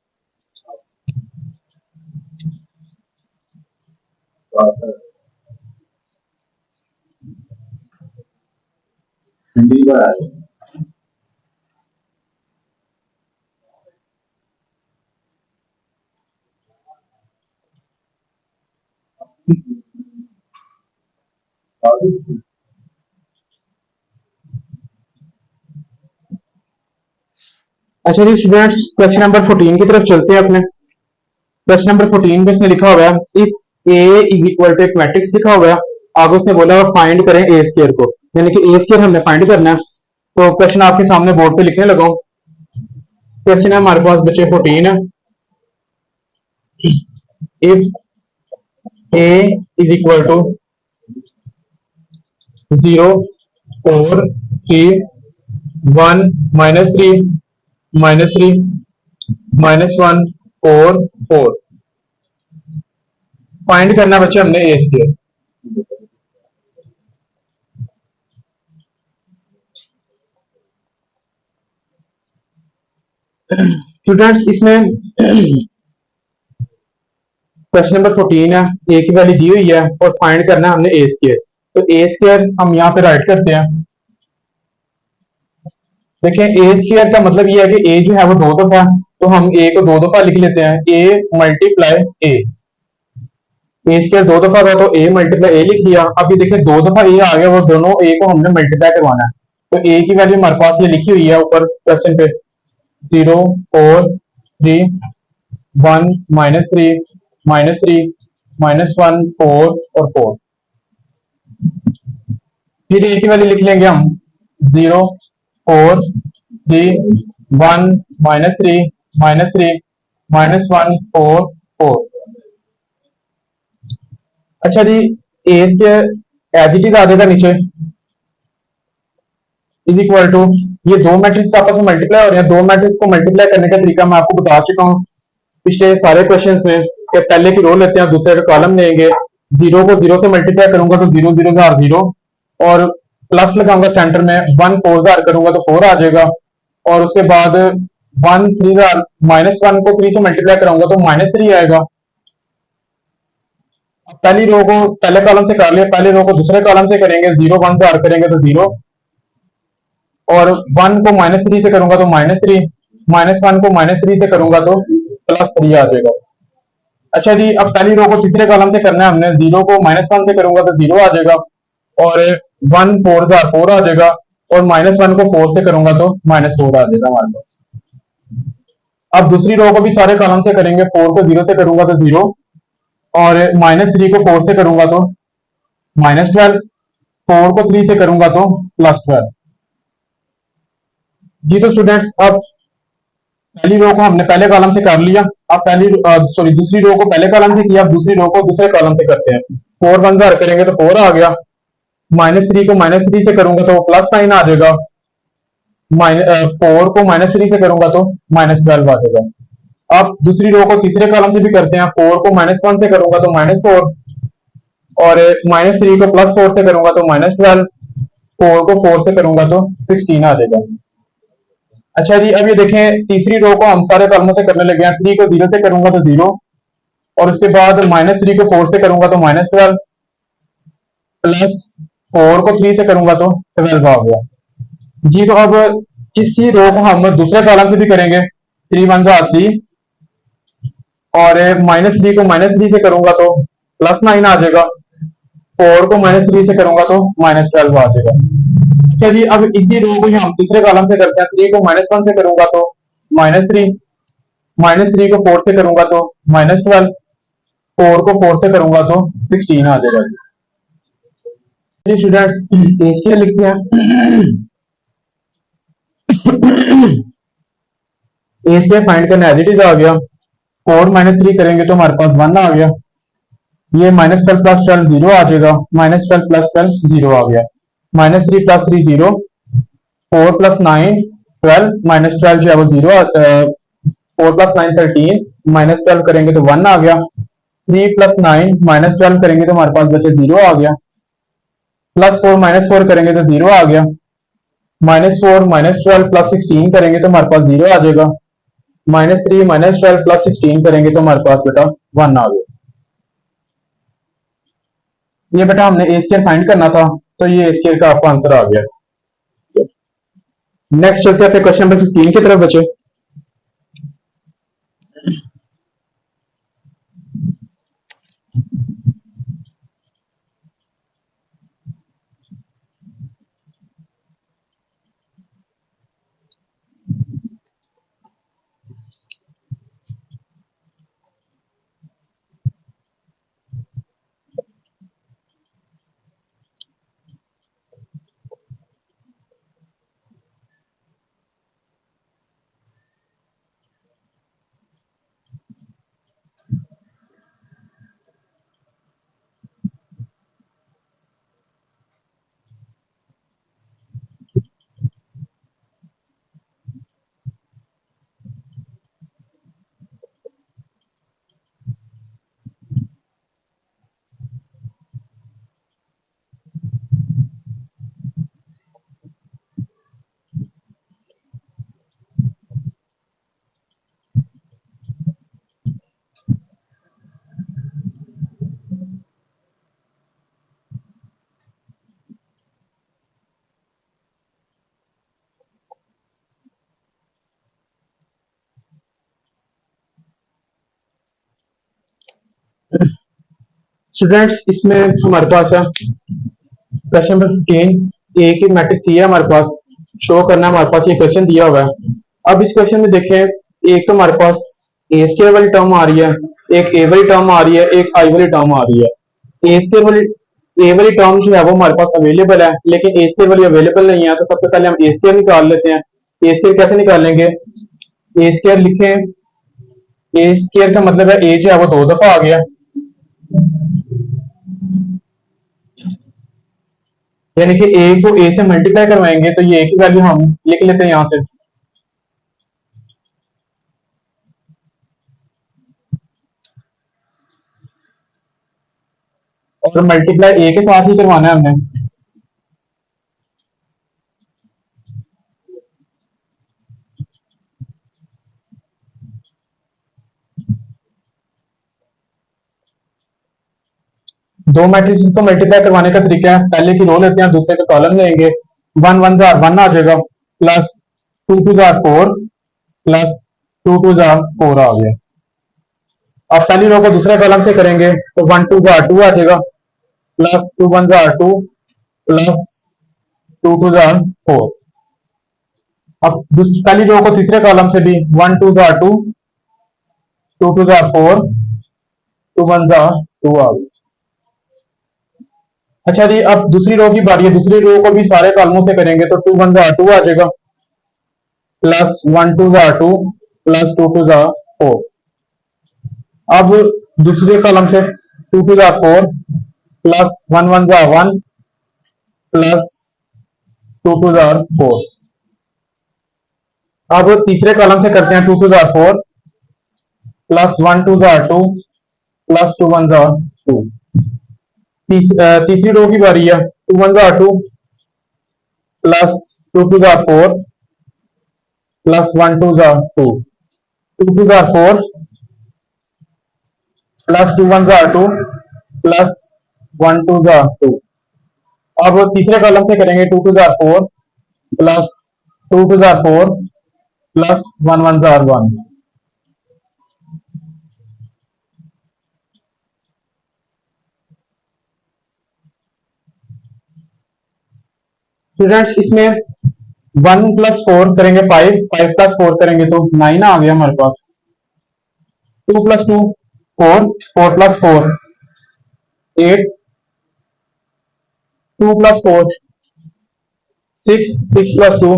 अच्छा जी स्टूडेंट्स, क्वेश्चन नंबर 14 की तरफ चलते हैं अपने। क्वेश्चन नंबर 14 में इसने लिखा हुआ है if A is equal to एक मैट्रिक्स लिखा हुआ है, आगे उसने बोला हुआ फाइंड करें ए स्क्वायर को, यानी कि ए स्क्वायर हमने फाइंड करना है। तो क्वेश्चन आपके सामने बोर्ड पे लिखने लगा हूं। क्वेश्चन है हमारे पास बच्चे 14 है। If A is equal to 0 4 3 1 -3 -3 -1 4 4 find करना बच्चे हमने ए स्क्वायर। स्टूडेंट्स इसमें क्वेश्चन नंबर 14 है, ए की वैल्यू दी हुई है और फाइंड करना है हमने ए स्क्वायर। तो ए स्क्वायर हम यहाँ पे राइट करते हैं। देखें, ए स्क्वायर का मतलब ये है कि ए जो है वो 2 दफा है, तो हम ए को 2 दफा लिख लेते हैं। ए मल्टीप्लाई ए स्क्वायर 2 दफा था तो ए मल्टीप्लाई ए लिख दिया। अब ये देखिए 2 दफा ए आ गया, वो दोनों ए को हमने मल्टीप्लाई करवाना है। तो ए की वैल्यू हमारे पास ये लिखी हुई है ऊपर क्वेश्चन पे 0 4 3 1 -3 -3 -1 4 और 4। फिर ए की वैल्यू लिख लेंगे हम 0 4 3 1 -3 -3 -1 4 4। अच्छा जी, ए स्क्वायर एज इट इज आ जाएगा नीचे, इज इक्वल टू, ये दो मैट्रिक्स आपस में मल्टीप्लाई हो रहे हैं, दो मैट्रिक्स को मल्टीप्लाई करने का तरीका मैं आपको बता चुका हूँ पिछले सारे क्वेश्चंस में कि पहले की रो लेते हैं, दूसरे का कॉलम लेंगे, जीरो को जीरो से मल्टीप्लाई करूंगा तो जीरो जीरो हजार जीरो, और प्लस लगाऊंगा सेंटर में, वन फोर हजार करूंगा तो फोर आ जाएगा, और उसके बाद वन थ्री हजार, माइनस वन को थ्री से मल्टीप्लाई कराऊंगा तो माइनस थ्री आएगा। पहली रो को पहले कॉलम से कर लिया, पहली रो को दूसरे कॉलम से करेंगे, जीरो वन हजार करेंगे तो जीरो, और वन को माइनस थ्री से करूंगा तो माइनस थ्री, माइनस वन को माइनस थ्री से करूंगा तो प्लस थ्री आ जाएगा। अच्छा जी, अब पहली रो को तीसरे कॉलम से करना है हमने, जीरो को माइनस वन से करूंगा तो जीरो आ जाएगा, और वन फोर हजार फोर आ जाएगा, और माइनस वन को फोर से करूंगा तो माइनस फोर आ जाएगा हमारे पास। अब दूसरी रो को भी सारे कॉलम से करेंगे, फोर को जीरो से करूंगा तो जीरो, और माइनस थ्री को फोर से करूंगा तो माइनस ट्वेल्व, फोर को थ्री से करूंगा तो प्लस ट्वेल्व। जी तो स्टूडेंट्स, अब पहली रो को हमने पहले कॉलम से कर लिया, अब पहली सॉरी दूसरी रो को पहले कॉलम से किया, अब दूसरी रो को दूसरे कॉलम से करते हैं, फोर वन हजार करेंगे तो फोर आ गया, माइनस थ्री को माइनस थ्री से करूंगा तो प्लस नाइन आ जाएगा, फोर को माइनस थ्री से करूंगा तो माइनस ट्वेल्व आ जाएगा। अब दूसरी रो को तीसरे कॉलम से भी करते हैं, फोर को माइनस वन से करूंगा तो माइनस फोर, और माइनस थ्री को प्लस फोर से करूंगा तो माइनस ट्वेल्व, फोर को फोर से करूंगा तो सिक्सटीन आ जाएगा। अच्छा जी, अब ये देखें तीसरी रो को हम सारे कॉलमों से करने लगे हैं, थ्री को जीरो से करूंगा तो जीरो, और उसके बाद माइनस थ्री को फोर से करूंगा तो माइनस ट्वेल्व, प्लस फोर को थ्री से करूंगा तो ट्वेल्व आ गया। जी तो अब इसी रो को हम दूसरे कॉलम से भी करेंगे, थ्री वन जा थ्री, और माइनस थ्री को माइनस थ्री से करूंगा तो प्लस नाइन आ जाएगा, फोर को माइनस थ्री से करूंगा तो माइनस ट्वेल्व आ जाएगा। चलिए अब इसी रो को हम तीसरे कॉलम से करते हैं, थ्री को माइनस वन से करूंगा तो माइनस थ्री, माइनस थ्री को फोर से करूंगा तो माइनस ट्वेल्व, फोर को फोर से करूंगा तो सिक्सटीन आ जाएगा। चलिए स्टूडेंट्स, इसके लिखते हैं, ए स्क्वायर फाइंड करना एज इट इज आ गया, फोर माइनस थ्री करेंगे तो हमारे पास वन आ गया, ये minus twelve plus twelve zero आ जाएगा, minus twelve plus twelve zero आ गया, minus three plus three zero, four plus nine twelve, minus twelve जो है वो zero, four plus nine thirteen, minus twelve करेंगे तो वन आ गया, three plus nine minus twelve करेंगे तो हमारे पास बचे जीरो आ गया, प्लस फोर माइनस फोर करेंगे तो जीरो आ गया, minus four minus twelve plus sixteen करेंगे तो हमारे पास जीरो आ जाएगा, minus three minus twelve plus sixteen करेंगे तो हमारे पास बेटा वन आ गया। ये बेटा हमने ए स्क्वायर फाइंड करना था, तो ये ए स्क्वायर का आपका आंसर आ गया। नेक्स्ट चलते हैं फिर क्वेश्चन नंबर 15 की तरफ बचे। स्टूडेंट्स, इसमें हमारे पास है क्वेश्चन नंबर 15, ए की मैट्रिक्स ये है हमारे पास, शो करना हमारे पास ये क्वेश्चन दिया हुआ है। अब इस क्वेश्चन में देखें, एक तो हमारे पास ए स्क्वायर वाली टर्म आ रही है, एक ए वाली टर्म आ रही है, एक आई वाली टर्म आ रही है। ए वाली टर्म जो है वो हमारे पास अवेलेबल है, लेकिन ए स्क्वायर वाली अवेलेबल नहीं है, तो सबसे पहले हम ए स्क्वायर निकाल लेते हैं। ए स्क्वायर कैसे निकालेंगे, ए स्क्वायर लिखें ए स्केयर का मतलब है ए जो है वो दो दफा आ गया, यानी कि ए को ए से मल्टीप्लाई करवाएंगे तो ये ए की वैल्यू हम लिख लेते हैं यहां से, और मल्टीप्लाई ए के साथ ही करवाना है हमने। दो मैट्रिक्स को मल्टीप्लाई करवाने का तरीका है, पहले की रो लेते हैं, दूसरे का कॉलम लेंगे। वन वन जार वन आ जाएगा, प्लस टू टू जार फोर, प्लस टू टू जार फोर आ गया। अब पहली रो को दूसरे कॉलम से करेंगे तो वन टू जार टू आ जाएगा, प्लस टू वन जार टू, प्लस टू टू जार फोर। अब पहली रो को तीसरे कॉलम से भी वन टू जार टू जार फोर, टू वन जार टू आ गया। अच्छा जी, अब दूसरी रो की बारी है, दूसरी रो को भी सारे कॉलमों से करेंगे तो टू वन जार टू आ जाएगा, प्लस वन टू जार टू, प्लस टू जार फोर। अब दूसरे कॉलम से टू जार फोर, प्लस वन जार वन, प्लस टू जार फोर। अब तीसरे कॉलम से करते हैं टू जार फोर, प्लस वन टू जार टू, प्लस टू वन जार टू। तीसरी रो की बारी है, टू वन जार टू, प्लस टू जार फोर, प्लस वन टू जार टू, टू जार फोर, प्लस टू वन जार टू, प्लस वन टू जार टू। अब तीसरे कॉलम से करेंगे टू जार फोर, प्लस टू जार फोर, प्लस वन जार वन। स्टूडेंट्स इसमें वन प्लस फोर करेंगे फाइव, फाइव प्लस फोर करेंगे तो नाइन आ गया हमारे पास। Two plus two four, four plus four eight, two plus four six, six plus two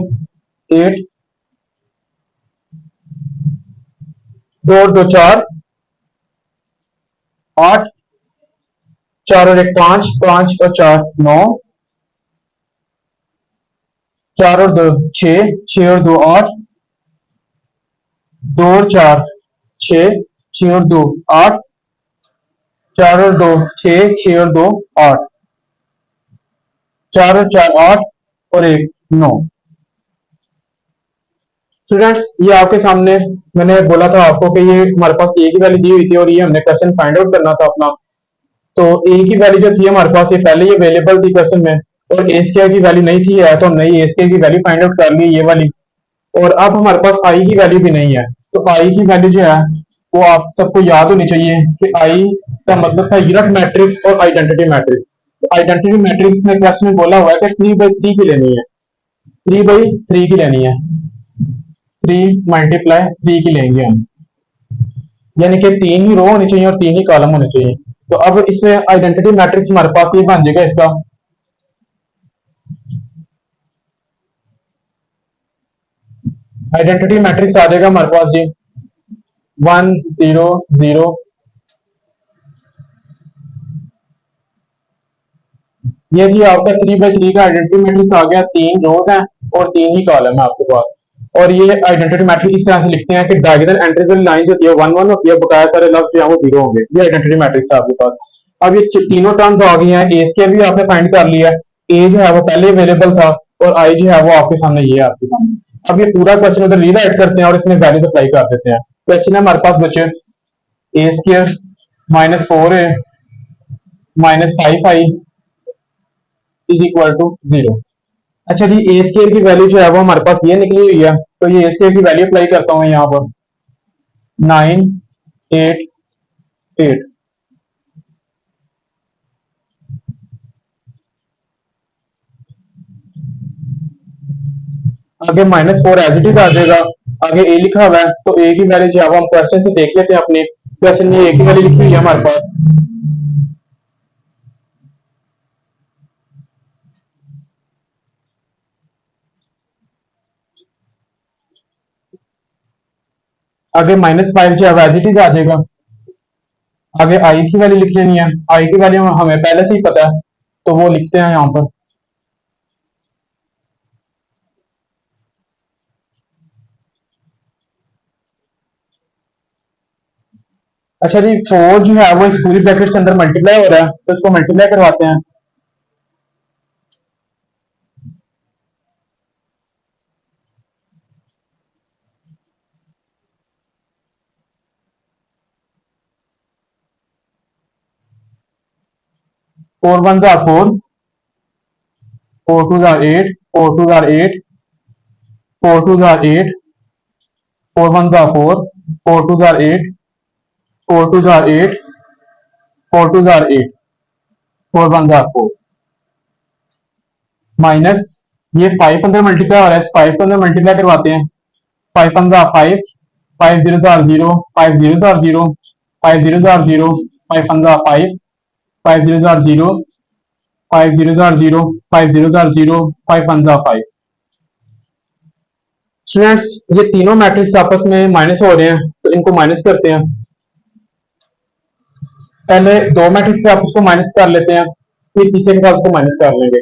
eight, दो और दो चार, आठ, चार और एक पांच, पांच और चार नौ, चार और दो छह, छह और दो आठ, दो और चार छह, छह और दो आठ, चार और दो छह, छह और दो आठ, चार और चार आठ, और एक नौ। स्टूडेंट्स ये आपके सामने, मैंने बोला था आपको कि ये हमारे पास ए की वैल्यू दी हुई थी और ये हमने क्वेश्चन फाइंड आउट करना था अपना। तो ए की वैल्यू जो थी हमारे पास, ये पहले ही अवेलेबल थी क्वेश्चन में, और ए स्क्वायर की वैल्यू नहीं थी, है तो हमने ए स्क्वायर की वैल्यू फाइंड आउट कर ली ये वाली। और अब हमारे पास आई की वैल्यू भी नहीं है, तो आई की वैल्यू जो है वो आप सबको याद होनी चाहिए कि आई का मतलब था यूनिट मैट्रिक्स और आइडेंटिटी मैट्रिक्स। तो आइडेंटिटी मैट्रिक्स में क्वेश्चन में बोला हुआ है कि थ्री बाई थ्री की लेनी है, थ्री बाई थ्री की लेनी है, थ्री मल्टीप्लाई थ्री की लेंगे हम, यानी कि तीन ही रो होनी चाहिए और तीन ही कॉलम होने चाहिए। तो अब इसमें आइडेंटिटी मैट्रिक्स हमारे पास ये बन जाएगा इसका, आइडेंटिटी मैट्रिक्स आ जाएगा हमारे पास जी वन जीरो जीरो, ये जी आपका थ्री बाई थ्री का आइडेंटिटी मैट्रिक्स आ गया, तीन रोज हैं और तीन ही कॉलम है आपके पास। और ये आइडेंटिटी मैट्रिक्स इस तरह से लिखते हैं कि डायगोनल एंट्रीज वाली लाइन होती है वन वन होती है, बकाया सारे लफ्ज जो है वो जीरो होंगे। ये आइडेंटिटी मैट्रिक्स है आपके पास। अब ये तीनों टर्म्स आ गई हैं, ए स्क्वायर भी आपने फाइंड कर लिया है, ए जो है वो पहले अवेलेबल था, और आई जो है वो आपके सामने ये है आपके सामने। अब ये पूरा क्वेश्चन उधर रीराइट करते हैं और इसमें वैल्यूज अप्लाई कर देते हैं। क्वेश्चन है हमारे पास बच्चे, A square minus four A minus five I is equal to zero. अच्छा जी, ए स्केयर की वैल्यू जो है वो हमारे पास ये निकली हुई है, तो ये ए स्केयर की वैल्यू अप्लाई करता हूँ यहाँ पर, नाइन एट एट। आगे minus four as it is आ जाएगा, आगे ए लिखा हुआ है तो ए की वैल्यू जो है वो हम क्वेश्चन से देख लेते हैं अपने क्वेश्चन में ए की वैल्यू लिखी हुई है हमारे पास। आगे -5 जो है एज इट इज आ जाएगा। आगे आई की वैल्यू लिख लेनी है, आई की वैल्यू हमें पहले से ही पता है, तो वो लिखते हैं यहाँ पर। अच्छा जी, 4 जो है वो इस पूरी ब्रैकेट से अंदर मल्टीप्लाई हो रहा है, तो इसको मल्टीप्लाई करवाते हैं। 4 1 are 4, 4 2 are 8, 4 2 are 8, 4 2 are 8, 4 1 are 4, 4 2 are 8, 4 2 are 8, 4 2 are 8, 4 1 are 4, minus ये 5 अंदर मल्टीप्लाई हो रहा है, इस 5 को अंदर मल्टीप्लाई करवाते हैं। 5 1 are 5, 5 0 are 0, 5 0 are 0, 5 0 are 0, 5 1 are 5, 5 0 are 0, 5 0 are 0, 5 0 are 0, 5 1 are 5। Students ये तीनों मैट्रिक्स आपस में माइनस हो रहे हैं, तो इनको माइनस करते हैं। पहले दो मैट्रिक्स से आप उसको माइनस कर लेते हैं, फिर तीसरे के साथ उसको माइनस कर लेंगे।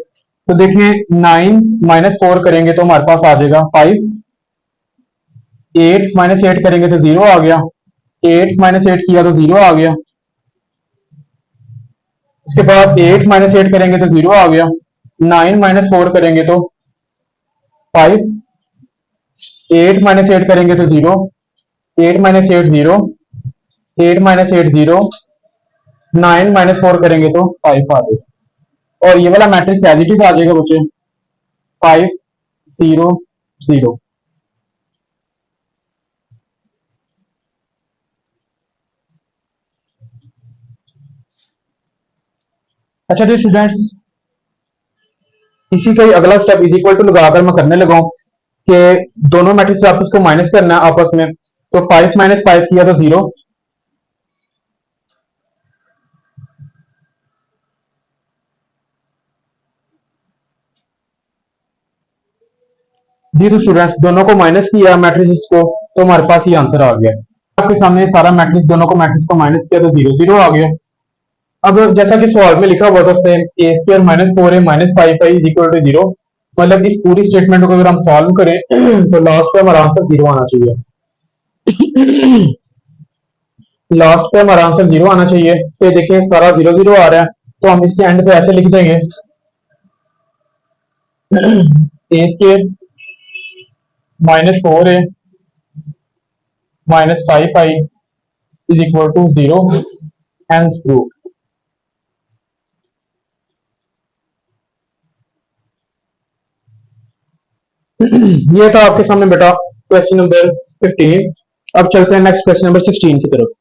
तो देखिए 9 -4 करेंगे तो हमारे पास आ जाएगा 5, 8 -8 करेंगे तो 0 आ गया, 8 -8 किया तो 0 आ गया, इसके बाद 8 -8 करेंगे तो 0 आ गया, 9 -4 करेंगे तो 5, 8 -8 करेंगे तो 0, 8 -8 0, 8 -8 0, 9 -4 करेंगे तो 5 आ जाएगा। और ये वाला मैट्रिक्स एज इट इज आ जाएगा बच्चे, 5 0 0। अच्छा जी स्टूडेंट्स, इसी का ही अगला स्टेप इज इक्वल टू लगाकर मैं करने लगा हूं कि दोनों मैट्रिक्स से आपस को माइनस करना है आपस में। तो 5 -5 किया तो 0, जी तो स्टूडेंट्स दोनों को माइनस किया मैट्रिक्स को, तो हमारे पास ये आंसर आ गया। आपके सामने सारा मैट्रिक्स, दोनों को मैट्रिक्स को माइनस किया तो 0 0 आ गया। अब जैसा कि सवाल में लिखा हुआ था उसने ए स्क्वायर -4 है -5 इज इक्वल टू 0, मतलब इस पूरी स्टेटमेंट को अगर हम सॉल्व करें तो लास्ट पे हमारा आंसर 0 आना चाहिए। लास्ट पे हमारा आंसर 0 आना चाहिए। तो देखिए सारा 0 0 आ रहा है, तो हम इसके एंड पे ऐसे लिख देंगे ए स्क्वायर -4 है -5 is equal to 0 hence prove. ये था आपके सामने बेटा क्वेश्चन नंबर 15। अब चलते हैं नेक्स्ट क्वेश्चन नंबर 16 की तरफ।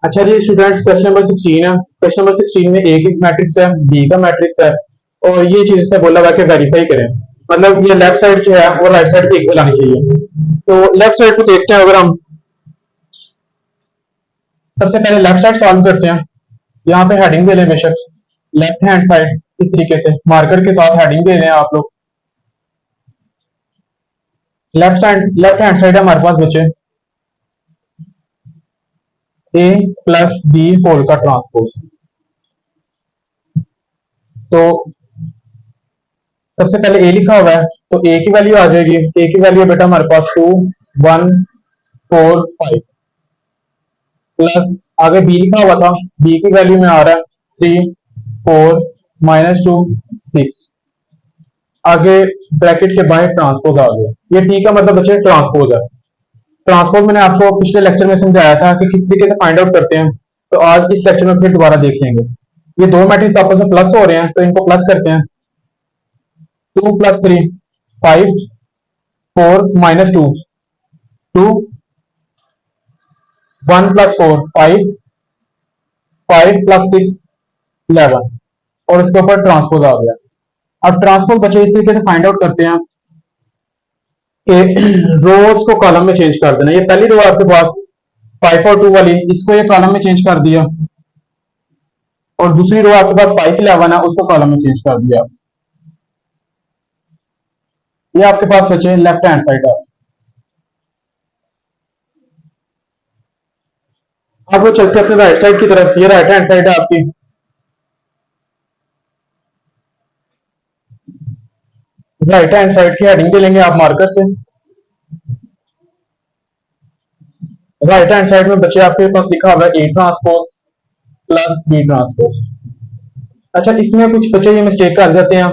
अच्छा जी स्टूडेंट्स, क्वेश्चन नंबर 16 है। क्वेश्चन नंबर 16 में ए की मैट्रिक्स है, बी का मैट्रिक्स है, और ये चीज से बोला हुआ कि वेरीफाई करें, मतलब ये लेफ्ट साइड जो है वो राइट साइड के इक्वल आनी चाहिए। तो लेफ्ट साइड को देखते हैं, अगर हम सबसे पहले लेफ्ट साइड सॉल्व करते हैं। यहाँ पे हेडिंग दे लें बेशक, लेफ्ट हैंड साइड इस तरीके से मार्कर के साथ हेडिंग दे लें आप लोग। लेफ्ट हैंड साइड है हमारे पास बच्चे ए प्लस बी होल का ट्रांसपोज। तो सबसे पहले ए लिखा हुआ है, तो ए की वैल्यू आ जाएगी। ए की वैल्यू बेटा हमारे पास 2 1 4 5 प्लस आगे बी लिखा हुआ था, बी की वैल्यू में आ रहा है 3 4 -2 6। आगे ब्रैकेट के बाहर ट्रांसपोज आ गया। ये टी का मतलब बच्चे ट्रांसपोज है। ट्रांसपोज मैंने आपको पिछले लेक्चर में समझाया था कि किस तरीके से फाइंड आउट करते हैं, तो आज इस लेक्चर में फिर दोबारा देख लेंगे। ये दो मैट्रिक्स आपस में प्लस हो रहे हैं, तो इनको प्लस करते हैं। 2 + 3 5 4 -2 2 1 + 4 5 5 + 6 11 और इसके ऊपर ट्रांसपोज आ गया। अब ट्रांसपोज बच्चे इस तरीके से फाइंड आउट करते हैं कि रोज को कॉलम में चेंज कर देना। ये पहली रो आपके पास 5 और 2 वाली, इसको ये कॉलम में चेंज कर दिया, और दूसरी रो आपके पास 5 11 है, उसको कॉलम में चेंज कर दिया। ये आपके पास बचे लेफ्ट हैंड साइड है। अब वो चलते हैं अपने राइट साइड की तरफ। ये राइट हैंड साइड है आपकी। राइट हैंड साइड की हेडिंग दे लेंगे आप मार्कर से। राइट हैंड साइड में बच्चे आपके पास लिखा हुआ है A transpose plus B transpose. अच्छा, इसमें कुछ बच्चे ये मिस्टेक कर जाते हैं,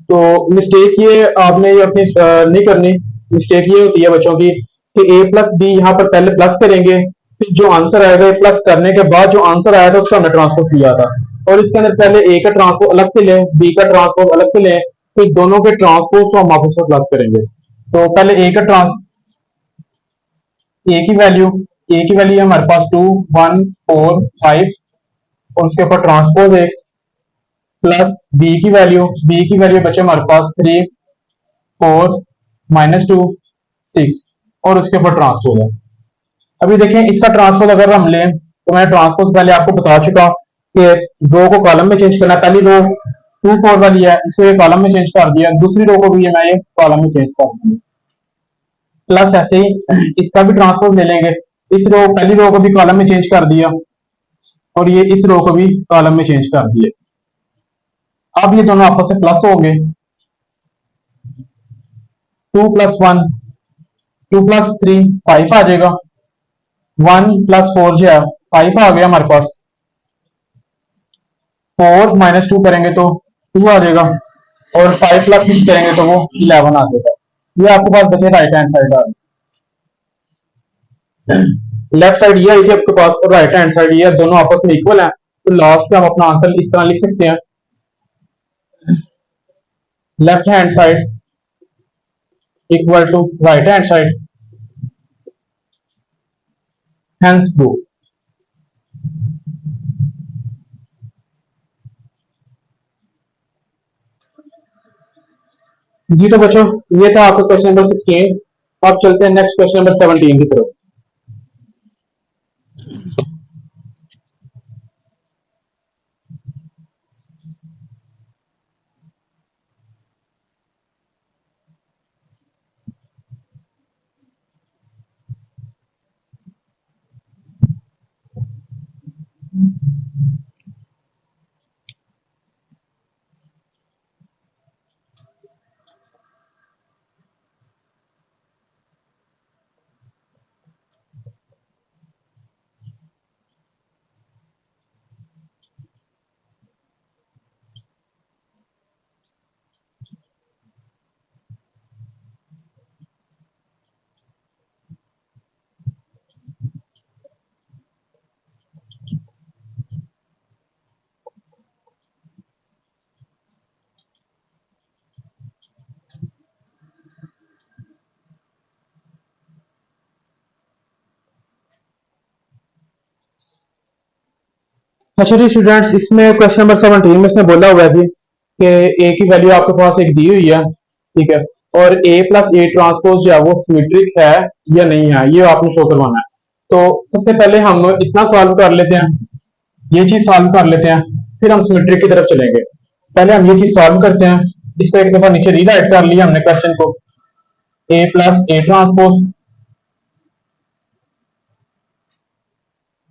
तो मिस्टेक ये आपने ये अपनी नहीं करनी। मिस्टेक ये होती है बच्चों की कि ए प्लस बी यहाँ पर पहले प्लस करेंगे, फिर जो आंसर आएगा ए प्लस करने के बाद जो आंसर आया था उसका हमने ट्रांसपोज लिया था, और इसके अंदर पहले ए का ट्रांसपोज अलग से लें, बी का ट्रांसपोज अलग से लें, फिर दोनों के ट्रांसपोज को हम आपस में प्लस करेंगे। तो पहले ए की वैल्यू है हमारे पास 2 1 4 5 और उसके ऊपर ट्रांसपोज एक, प्लस बी की वैल्यू बचे हमारे पास 3 4 -2 6 और उसके ऊपर ट्रांसपोज है। अभी देखें इसका ट्रांसपोज अगर हम लें, तो मैं ट्रांसपोज पहले आपको बता चुका कि रो को कॉलम में चेंज करना। पहली रो 2 4 वाली है, इसको ये कॉलम में चेंज कर दिया, दूसरी रो को भी ये मैं ये कॉलम में चेंज कर दिया। प्लस ऐसे ही इसका भी ट्रांसपोज ले लेंगे। इस रो पहली रो को भी कॉलम में चेंज कर दिया, और ये इस रो को भी कॉलम में चेंज कर दिए। अब ये दोनों आपस में प्लस हो गए। 2 + 1 2 + 3 5 आ जाएगा। 1 + 4 जो है 5 आ गया हमारे पास। 4 -2 करेंगे तो 2 आ जाएगा, और 5 + 6 करेंगे तो वो 11 आ जाएगा। ये आपके पास बचे राइट हैंड साइड आ गई। लेफ्ट साइड ये आई थी आपके पास, और राइट हैंड साइड ये, दोनों आपस में इक्वल है, तो लास्ट में हम अपना आंसर इस तरह लिख सकते हैं, left hand side equal to right hand side, hence proved. जी तो बच्चों, ये था आपका क्वेश्चन नंबर 16। अब चलते हैं नेक्स्ट क्वेश्चन नंबर 17 की तरफ। अच्छा जी स्टूडेंट्स, इसमें क्वेश्चन नंबर 17 में इसने बोला हुआ है जी कि ए की वैल्यू आपके पास एक दी हुई है, ठीक है, और ए प्लस ए ट्रांसपोज जो है वो सिमेट्रिक है या नहीं है, ये आपने शो करवाना है। तो सबसे पहले हम इतना सॉल्व कर लेते हैं। ये चीज सॉल्व कर लेते हैं, फिर हम सिमेट्रिक की तरफ चलेंगे। पहले हम ये चीज सॉल्व करते हैं। इसको एक दफा नीचे रीराइट कर लिया हमने क्वेश्चन को, ए प्लस ए ट्रांसपोज।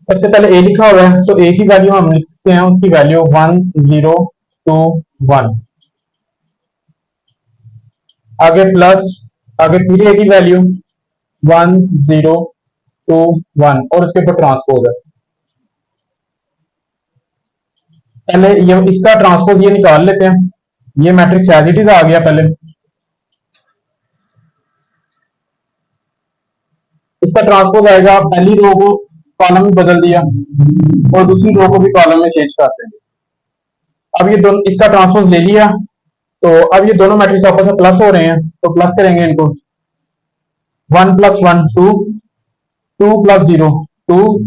सबसे पहले ए लिखा हुआ है तो ए की वैल्यू हम लिख सकते हैं, उसकी वैल्यू 1021। आगे प्लस, आगे फिर ए की वैल्यू 1021 और उसके ऊपर ट्रांसपोज है। पहले ये इसका ट्रांसपोज ये निकाल लेते हैं, ये मैट्रिक्स एज इट इज आ गया। पहले इसका ट्रांसपोज आएगा, पहली रो को कॉलम में बदल दिया और दूसरी रो को भी कॉलम में चेंज कर देंगे। अब ये दोनों इसका ट्रांसपोज ले लिया, तो अब ये दोनों मैट्रिक्स आपस में प्लस हो रहे हैं, तो प्लस करेंगे इनको। 1 + 1 2, 2 + 0 2,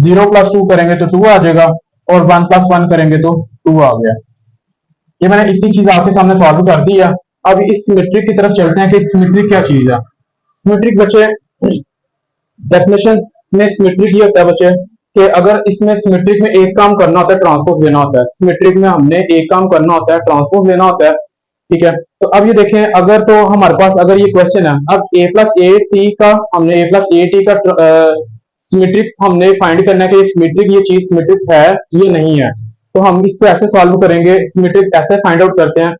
0 + 2 करेंगे तो 2 आ जाएगा, और 1 + 1 करेंगे तो 2 आ गया। ये मैंने इतनी चीज आपके सामने सॉल्व कर दी है। अब इस सिमेट्रिक की तरफ चलते हैं कि सिमेट्रिक क्या चीज है। सिमेट्रिक बच्चे डेफिनेशन में सिमेट्रिक ये होता है बच्चे कि अगर इसमें सिमेट्रिक में एक काम करना होता है, ट्रांसपोज लेना होता है। सिमेट्रिक में हमने एक काम करना होता है, ट्रांसपोज लेना होता है। ठीक है, तो अब ये देखें, अगर तो हमारे पास अगर ये क्वेश्चन है, अब a + a t का हमने a + a t का सिमेट्रिक हमने फाइंड करना है कि सिमेट्रिक ये चीज सिमेट्रिक है ये नहीं है। तो हम इसको ऐसे सॉल्व करेंगे, सिमेट्रिक ऐसे फाइंड आउट करते हैं।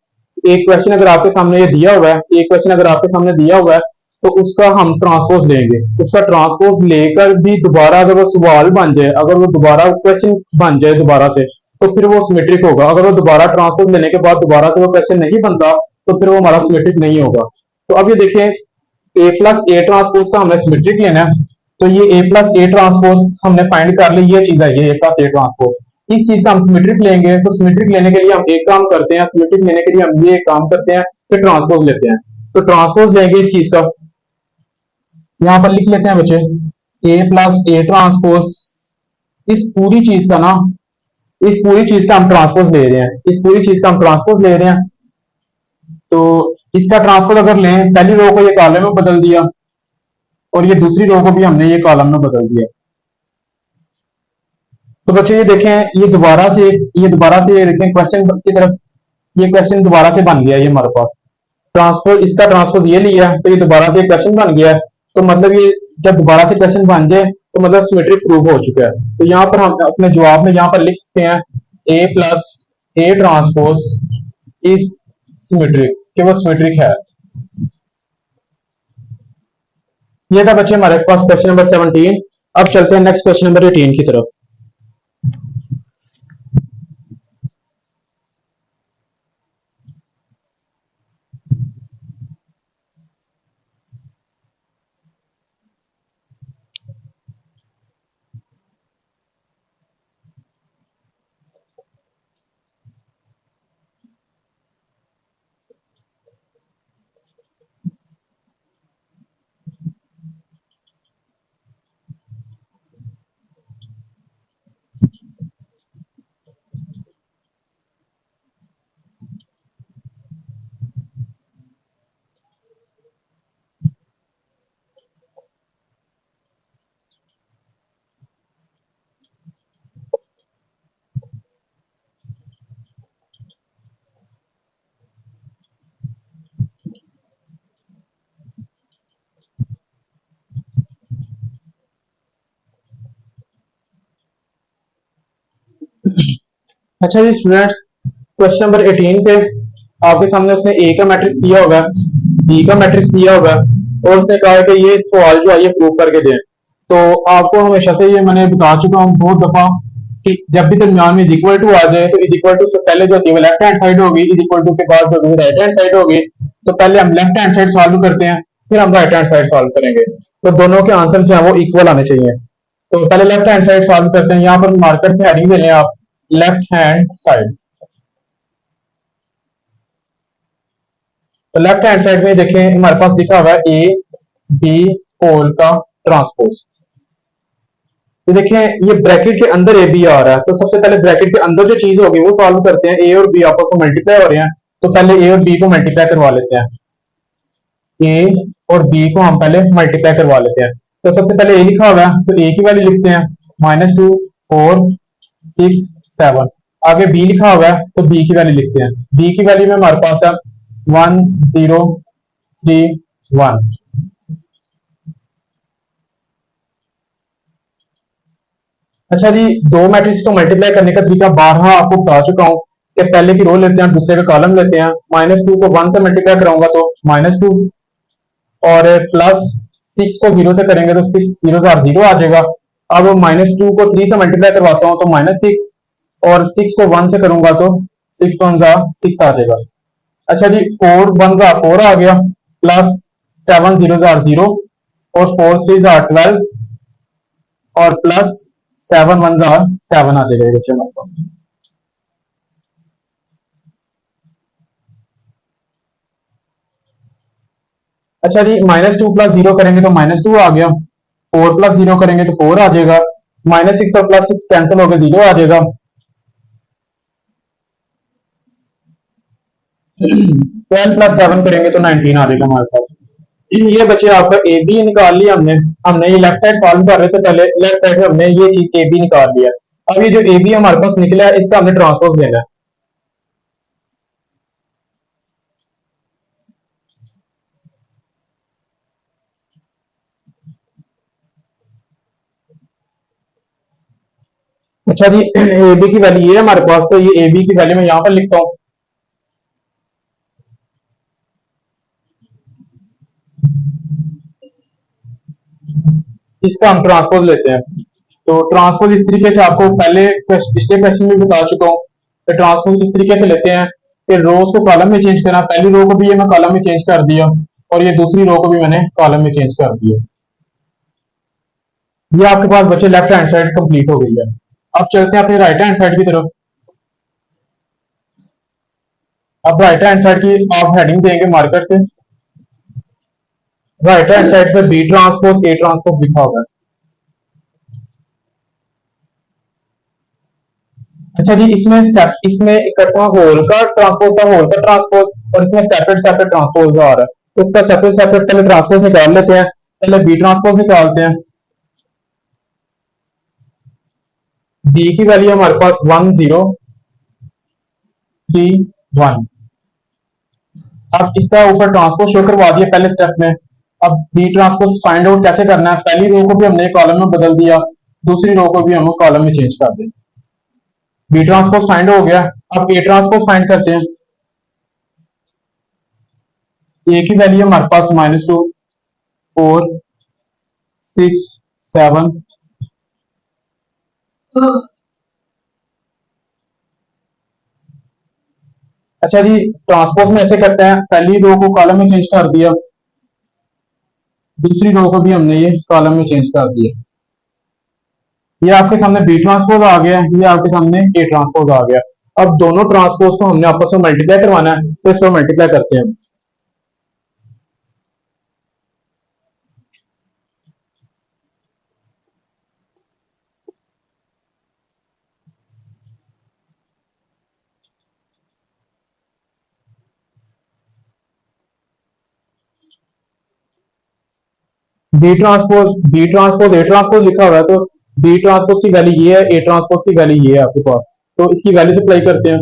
एक क्वेश्चन अगर आपके सामने ये दिया हुआ है, एक क्वेश्चन अगर आपके सामने दिया हुआ है, तो उसका हम ट्रांसपोज लेंगे। उसका ट्रांसपोज लेकर भी दोबारा अगर वो सवाल बन जाए, अगर वो दोबारा क्वेश्चन बन जाए दोबारा से, तो फिर वो सिमेट्रिक होगा। अगर वो दोबारा ट्रांसपोज लेने के बाद दोबारा से वो क्वेश्चन नहीं बनता, तो फिर वो हमारा सिमेट्रिक नहीं होगा। तो अब ये देखें, a + a ट्रांसपोज का हमने सिमेट्रिक लेना है, तो ये a + a ट्रांसपोज हमने फाइंड कर ली, ये चीज है ये a + a ट्रांसपोज। इस चीज का हम सिमेट्रिक लेंगे, तो सिमेट्रिक लेने के लिए हम एक काम करते हैं, सिमेट्रिक लेने के लिए हम ये काम करते हैं कि ट्रांसपोज लेते हैं। तो ट्रांसपोज लेंगे इस चीज का, यहां पर लिख लेते हैं बच्चे a + a ट्रांसपोज। इस पूरी चीज का ना, इस पूरी चीज का हम ट्रांसपोज ले रहे हैं, इस पूरी चीज का हम ट्रांसपोज ले रहे हैं। तो इसका ट्रांसपोज अगर लें, पहली रो को ये कॉलम में बदल दिया और ये दूसरी रो को भी हमने ये कॉलम में बदल दिया। तो बच्चे ये देखें, ये दोबारा से ये देखें क्वेश्चन की तरफ, ये क्वेश्चन दोबारा से बन गया। ये हमारे पास ट्रांसपोज, इसका ट्रांसपोज ये लिया तो ये दोबारा से क्वेश्चन बन गया। तो मतलब ये जब दोबारा से क्वेश्चन बन जाए तो मतलब सिमेट्रिक प्रूव हो चुका है। तो यहाँ पर हम अपने जवाब में यहाँ पर लिख सकते हैं a + a transpose is symmetric, कि वो सिमेट्रिक है। ये था बच्चे हमारे पास क्वेश्चन नंबर 17। अब चलते हैं नेक्स्ट क्वेश्चन नंबर 18 की तरफ। अच्छा जी स्टूडेंट्स, क्वेश्चन नंबर 18 पे आपके सामने उसने ए का मैट्रिक्स दिया होगा, बी का मैट्रिक्स दिया होगा, और उसने कहा है कि ये सवाल जो है ये प्रूव करके दें। तो आपको हमेशा से ये मैंने बता चुका हूँ बहुत दफा कि जब भी दरमियान में इज इक्वल टू आ जाए, तो इज इक्वल टू से पहले जो होती है वो लेफ्ट हैंड साइड होगी, इज इक्वल टू के बाद जो होगी राइट हैंड साइड होगी। तो पहले हम लेफ्ट हैंड साइड सॉल्व करते हैं, फिर हम राइट हैंड साइड सॉल्व करेंगे। तो दोनों के आंसर जो है वो इक्वल आने चाहिए। तो पहले लेफ्ट हैंड साइड सॉल्व करते हैं। यहाँ पर मार्कर से हेडिंग दे लें आप, लेफ्ट हैंड साइड। तो लेफ्ट हैंड साइड में देखें हमारे पास लिखा हुआ है ए बी होल का ट्रांसपोज। तो देखें ये ब्रैकेट के अंदर ए बी आ रहा है, तो सबसे पहले ब्रैकेट के अंदर जो चीज होगी वो सॉल्व करते हैं। ए और बी आपस में मल्टीप्लाई हो रहे हैं, तो पहले ए और बी को मल्टीप्लाई करवा लेते हैं। ए और बी को हम पहले मल्टीप्लाई करवा लेते हैं। तो सबसे पहले ए लिखा हुआ है, तो ए की वैल्यू लिखते हैं -2 4 6 7। आगे बी लिखा हुआ है तो बी की वैल्यू लिखते हैं। बी की वैल्यू में हमारे पास है 1 0 3 1। अच्छा जी, दो मैट्रिक्स को मल्टीप्लाई करने का तरीका बारहा आपको बता चुका हूँ कि पहले की रो लेते हैं, दूसरे का कॉलम लेते हैं। -2 को 1 से मल्टीप्लाई कराऊंगा तो -2, और +6 को 0 से करेंगे तो 6 0 0 आ जाएगा। अब -2 को 3 से मल्टीप्लाई करवाता हूँ तो -6, और 6 को 1 से करूंगा तो 6 1 6 आ जाएगा। अच्छा जी, 4 1 4 आ गया, प्लस 7 0 0, और 4 3 12, और प्लस 7 1 7 आ जाएगा बच्चे हमारे पास। अच्छा जी, -2 + 0 करेंगे तो -2 आ गया। 4 + 0 करेंगे तो 4 आ जाएगा। -6 और +6 कैंसिल होकर 0 आ जाएगा। 12 + 7 करेंगे तो 19 आ जाएगा हमारे पास। ये बच्चे आपका ए बी निकाल लिया हमने। हमने ये लेफ्ट साइड सॉल्व कर रहे थे पहले, लेफ्ट साइड में हमने ये चीज ए बी निकाल लिया। अब ये जो ए बी हमारे पास निकला है इसका हमने ट्रांसपोज लेना है। अच्छा जी, ए बी की वैल्यू ये है हमारे पास, तो ये ए बी की वैल्यू मैं यहाँ पर लिखता हूँ। इसका हम ट्रांसपोज लेते हैं। तो ट्रांसपोज इस तरीके से आपको पहले पिछले क्वेश्चन में बता चुका हूँ कि ट्रांसपोज इस तरीके से लेते हैं कि रोज को कॉलम में चेंज करना। पहली रो को भी ये मैं कॉलम में चेंज कर दिया, और ये दूसरी रो को भी मैंने कॉलम में चेंज कर दिया। ये आपके पास बच्चे लेफ्ट हैंड साइड कंप्लीट हो गई है। अब चलते हैं अपने राइट हैंड साइड की तरफ। अब राइट हैंड साइड की आप हेडिंग देंगे मार्कर से। राइट हैंड साइड पे बी ट्रांसपोज ए ट्रांसपोज लिखा होगा। अच्छा जी, इसमें इकट्ठा होल का ट्रांसपोज था, होल का ट्रांसपोज, और इसमें सेपरेट सेपरेट ट्रांसपोज आ रहा है, तो इसका सेपरेट सेपरेट पहले ट्रांसपोज निकाल लेते हैं। पहले बी ट्रांसपोज निकालते हैं। बी की वैल्यू हमारे पास 1 0 3 1। अब इसका ऊपर ट्रांसपोज शो करवा दिया पहले स्टेप में। अब बी ट्रांसपोज फाइंड आउट कैसे करना है, पहली रो को भी हमने कॉलम में बदल दिया, दूसरी रो को भी हम कॉलम में चेंज कर दें। बी ट्रांसपोज फाइंड हो गया। अब ए ट्रांसपोज फाइंड करते हैं। ए की वैल्यू हमारे पास -2 4 6 7। अच्छा जी, ट्रांसपोज में ऐसे करते हैं, पहली रो को कॉलम में चेंज कर दिया, दूसरी रो को भी हमने ये कॉलम में चेंज कर दिया। ये आपके सामने बी ट्रांसपोज आ गया, ये आपके सामने ए ट्रांसपोज आ गया। अब दोनों ट्रांसपोज को हमने आपस में मल्टीप्लाई करवाना है, तो इस पर मल्टीप्लाई करते हैं। बी ट्रांसपोज ए ट्रांसपोज लिखा हुआ है, तो बी ट्रांसपोज की वैल्यू ये है, ए ट्रांसपोज की वैल्यू ये है आपके पास, तो इसकी वैल्यू अप्लाई करते हैं।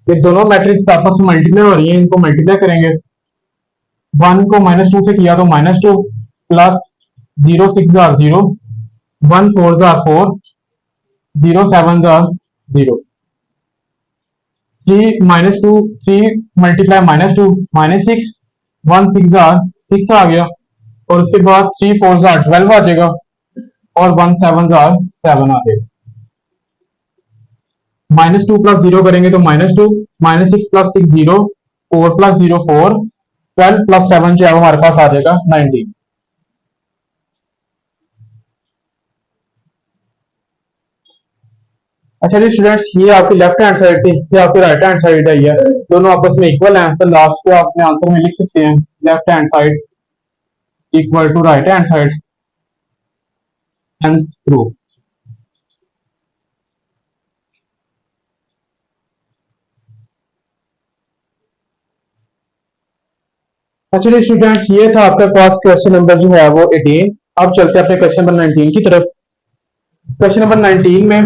ये दोनों मैट्रिक्स आपस में मल्टीप्लाई हो रही है, इनको मल्टीप्लाई करेंगे। 1 को -2 से किया तो -2, प्लस 0 6 0, 1 4 4, 0 7 0। 3 3 मल्टीप्लाई -2 -6, 1 6 6 आ गया, और उसके बाद 3 4 12 आ जाएगा, और 1 7 7 आ जाएगा। -2 + 0 करेंगे तो -2, -6 + 6 0, 4 + 0 4, 12 + 7 जो है हमारे पास आ जाएगा 19। अच्छा जी स्टूडेंट्स, ये आपकी लेफ्ट हैंड साइड थी, ये आपकी राइट हैंड साइड है, ये दोनों आपस में इक्वल हैं, तो लास्ट को अपने आंसर में लिख सकते हैं left hand side equal to right hand side, hence prove. अच्छा जी स्टूडेंट्स, ये था आपके पास क्वेश्चन नंबर जो है वो 18। अब चलते हैं अपने क्वेश्चन नंबर 19 की तरफ। क्वेश्चन नंबर 19 में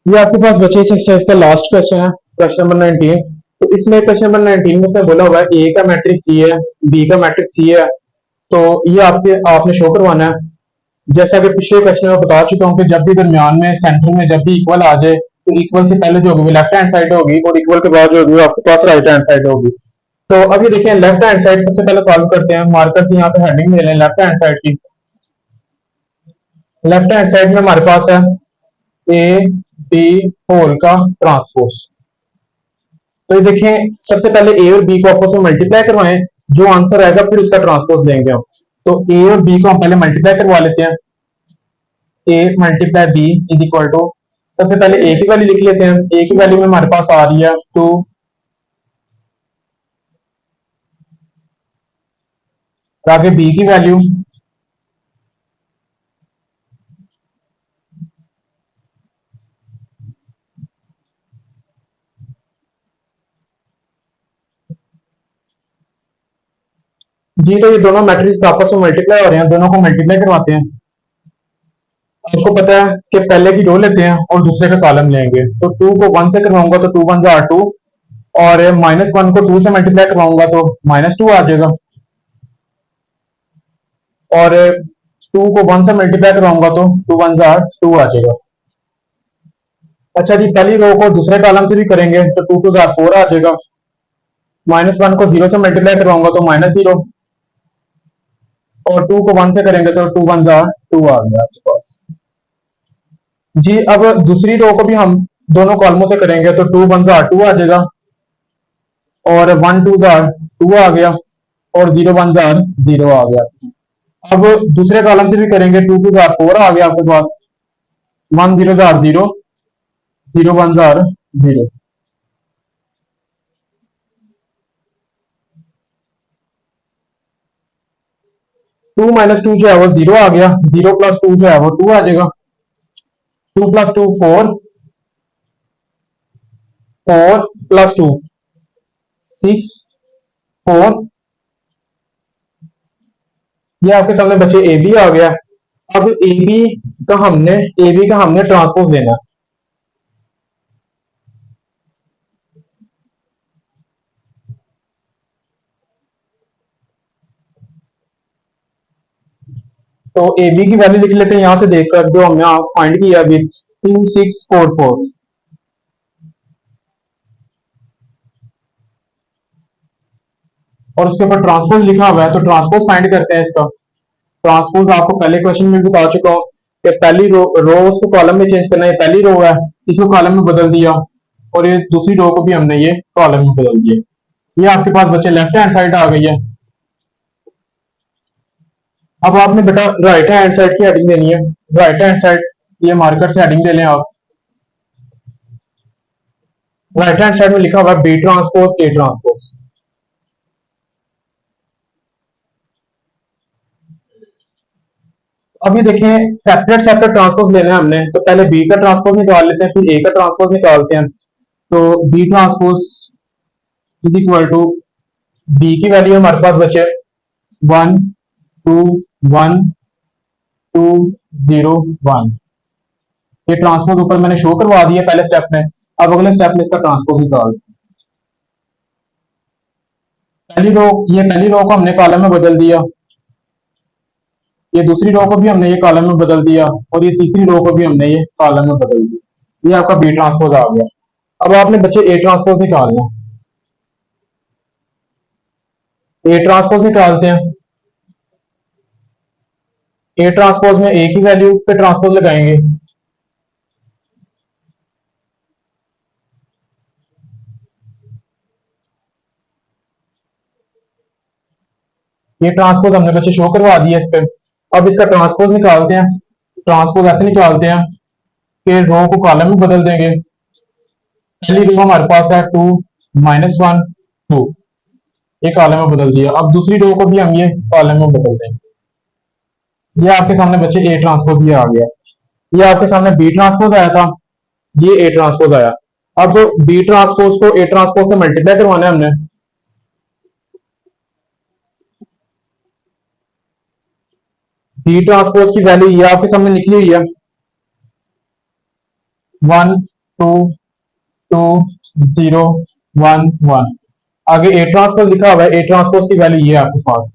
ये आपके पास बचे इस एक्सरसाइज का लास्ट क्वेश्चन है, क्वेश्चन नंबर 19। तो इसमें क्वेश्चन नंबर 19 में इसमें बोला हुआ है ए का मैट्रिक्स सी है, बी का मैट्रिक्स सी है। तो ये आपके आपने शो करवाना है। जैसा कि पिछले क्वेश्चन में बता चुका हूँ कि जब भी दरमियान में सेंटर में जब भी इक्वल आ जाए तो इक्वल से पहले जो होगी वो लेफ्ट हैंड साइड होगी और इक्वल के बाद जो होगी वो आपके पास राइट हैंड साइड होगी। तो अब ये देखिए लेफ्ट हैंड साइड सबसे पहले सॉल्व करते हैं। मार्कर से यहाँ पे हेडिंग ले लें लेफ्ट हैंड साइड की। लेफ्ट हैंड साइड में हमारे पास है ए बी होल का ट्रांसपोज। तो ये देखें सबसे पहले ए और बी को आपस में मल्टीप्लाई करवाएं, जो आंसर आएगा फिर इसका ट्रांसपोज लेंगे हम। तो ए और बी को हम पहले मल्टीप्लाई करवा लेते हैं। A multiply b is equal to, सबसे पहले ए की वैल्यू लिख लेते हैं। ए की वैल्यू में हमारे पास आ रही है 2, आगे बी की वैल्यू जी। तो ये दोनों मैट्रिक्स आपस में मल्टीप्लाई हो रहे हैं, दोनों को मल्टीप्लाई करवाते हैं। आपको पता है कि पहले की रो लेते हैं और दूसरे का कॉलम लेंगे। तो 2 को 1 से करवाऊंगा तो 2 1 जार 2, और -1 को 2 से मल्टीप्लाई करवाऊंगा तो -2 आ जाएगा, और 2 को 1 से मल्टीप्लाई करवाऊंगा तो 2 1 जार 2 आ जाएगा। अच्छा जी, पहली रो को दूसरे कॉलम से भी करेंगे तो 2 2 जार 4 आ जाएगा। -1 को 0 से मल्टीप्लाई करवाऊंगा तो -0, और 2 को 1 से करेंगे तो 2 1 जार 2 आ गया आपके पास। जी अब दूसरी रो को भी हम दोनों कॉलमों से करेंगे तो 2 1 जार 2 आ जाएगा, और 1 2 जार 2 आ गया, और 0 1 जार 0 आ गया। अब दूसरे कॉलम से भी करेंगे, 2 2 जार 4 आ गया आपके पास, 1 0 जार 0, 0 1 जार 0। 2 -2 जो है वो 0 आ गया, 0 + 2 जो है वो 2 आ जाएगा। 2 + 2 4, 4 + 2 6, 4। ये आपके सामने बच्चे ए बी आ गया। अब ए बी का हमने ट्रांसपोज लेना है। तो ए बी की वैल्यू लिख लेते हैं यहां से देखकर, जो हमने फाइंड किया अभी 2644, और उसके ऊपर ट्रांसपोज लिखा हुआ है। तो ट्रांसपोज फाइंड करते हैं इसका। ट्रांसपोज आपको पहले क्वेश्चन में भी बता चुका हूँ कि पहली रो उसको कॉलम में चेंज करना है। पहली रो है, इसको कॉलम में बदल दिया, और ये दूसरी रो को भी हमने ये कॉलम में बदल दिया। ये आपके पास बच्चे लेफ्ट हैंड साइड आ गई है। अब आपने बेटा राइट हैंड साइड की हेडिंग देनी है। राइट हैंड साइड ये मार्कर से हेडिंग दे लें आप। राइट हैंड साइड में लिखा हुआ है बी ट्रांसपोज ए ट्रांसपोज। अब ये देखें सेपरेट सेपरेट ट्रांसपोज लेना है हमने, तो पहले बी का ट्रांसपोज निकाल लेते हैं, फिर ए का ट्रांसपोज निकालते हैं। तो B transpose is equal to B की वैल्यू हमारे पास बचे 1 2 1 2 0 1। ये ट्रांसपोज ऊपर मैंने शो करवा दिया पहले स्टेप में। अब अगले स्टेप में इसका ट्रांसपोज निकाल। पहली रो को हमने कॉलम में बदल दिया, ये दूसरी रो को भी हमने ये कॉलम में बदल दिया, और ये तीसरी रो को भी हमने ये कॉलम में बदल दिया। ये आपका बी ट्रांसपोज आ गया। अब आपने बच्चे ए ट्रांसपोज निकालना है। ए ट्रांसपोज निकालते हैं। ए ट्रांसपोज में ए की वैल्यू पे ट्रांसपोज लगाएंगे। ये ट्रांसपोज हमने बच्चे शो करवा दिया इस पे। अब इसका ट्रांसपोज निकालते हैं। ट्रांसपोज ऐसे निकालते हैं कि रो को कॉलम में बदल देंगे। पहली रो हमारे पास है 2 - 1 2, ये कॉलम में बदल दिया। अब दूसरी रो को भी हम ये कॉलम में बदल देंगे। ये आपके सामने बच्चे ए ट्रांसपोज ये आ गया। ये आपके सामने बी ट्रांसपोज आया था, ये ए ट्रांसपोज आया। अब बी ट्रांसपोज को ए ट्रांसपोज से मल्टीप्लाई करवाना है हमने। बी ट्रांसपोज की वैल्यू ये आपके सामने निकली हुई है 1 2 2 0 1 1। आगे ए ट्रांसपोज लिखा हुआ है, ए ट्रांसपोज की वैल्यू ये है आपके पास।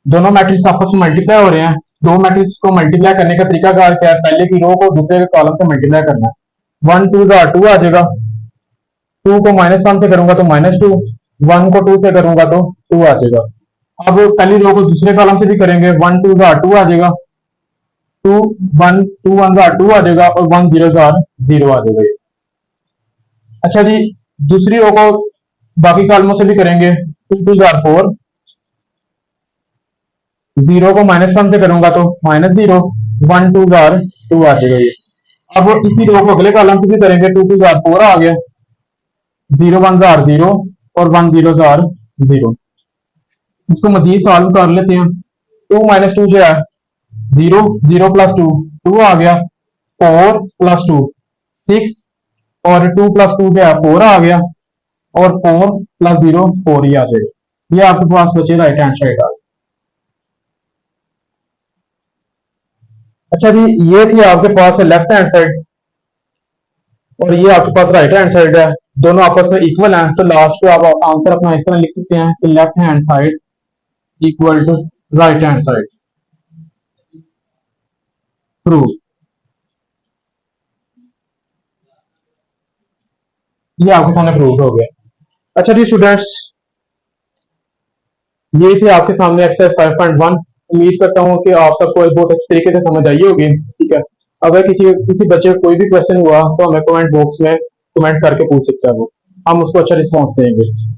दोनों मैट्रिक्स आपस में मल्टीप्लाई हो रहे हैं। दो मैट्रिक्स को मल्टीप्लाई करने का तरीका कार क्या है, पहले की रो को दूसरे के कॉलम से मल्टीप्लाई करना है। 1 2 2 आ जाएगा। 2 को -1 से करूंगा तो -2, 1 को 2 से करूंगा तो 2 आ जाएगा। अब पहली रो को दूसरे कॉलम से भी करेंगे, 1 2 2 आ जाएगा, 2 1 2 1 2 आ जाएगा, और 1 0 0 आ जाएगा। अच्छा जी, दूसरी रो को बाकी कॉलमों से भी करेंगे। 2 2 4, 0 को -1 से करूंगा तो -0, 1 2 2 आ जाएगा ये। अब इसी रो को अगले कॉलम से भी करेंगे। 2 2 4 आ गया, 0 1 0 और 1 0 0। इसको मजीद सॉल्व कर लेते हैं। 2 - 2 जो है 0, 0 + 2 2 आ गया, 4 + 2 6, और 2 + 2 जो है 4 आ गया, और 4 + 0 4 ही आ जाएगा। ये आपके पास बचे राइट हैंड साइड आ। अच्छा जी, ये थी आपके पास लेफ्ट हैंड साइड, और ये आपके पास राइट हैंड साइड है। दोनों आपस में इक्वल हैं, तो लास्ट पे आप आंसर अपना इस तरह लिख सकते हैं कि left hand side equal to right hand side. Prove. ये आपके सामने प्रूव हो गया। अच्छा जी स्टूडेंट्स, ये थी आपके सामने एक्सरसाइज 5.1। उम्मीद करता हूँ कि आप सबको बहुत अच्छे तरीके से समझ आई होगी। ठीक है, अगर किसी बच्चे को कोई भी क्वेश्चन हुआ तो हमें कमेंट बॉक्स में कमेंट करके पूछ सकता है, वो हम उसको अच्छा रिस्पॉन्स देंगे।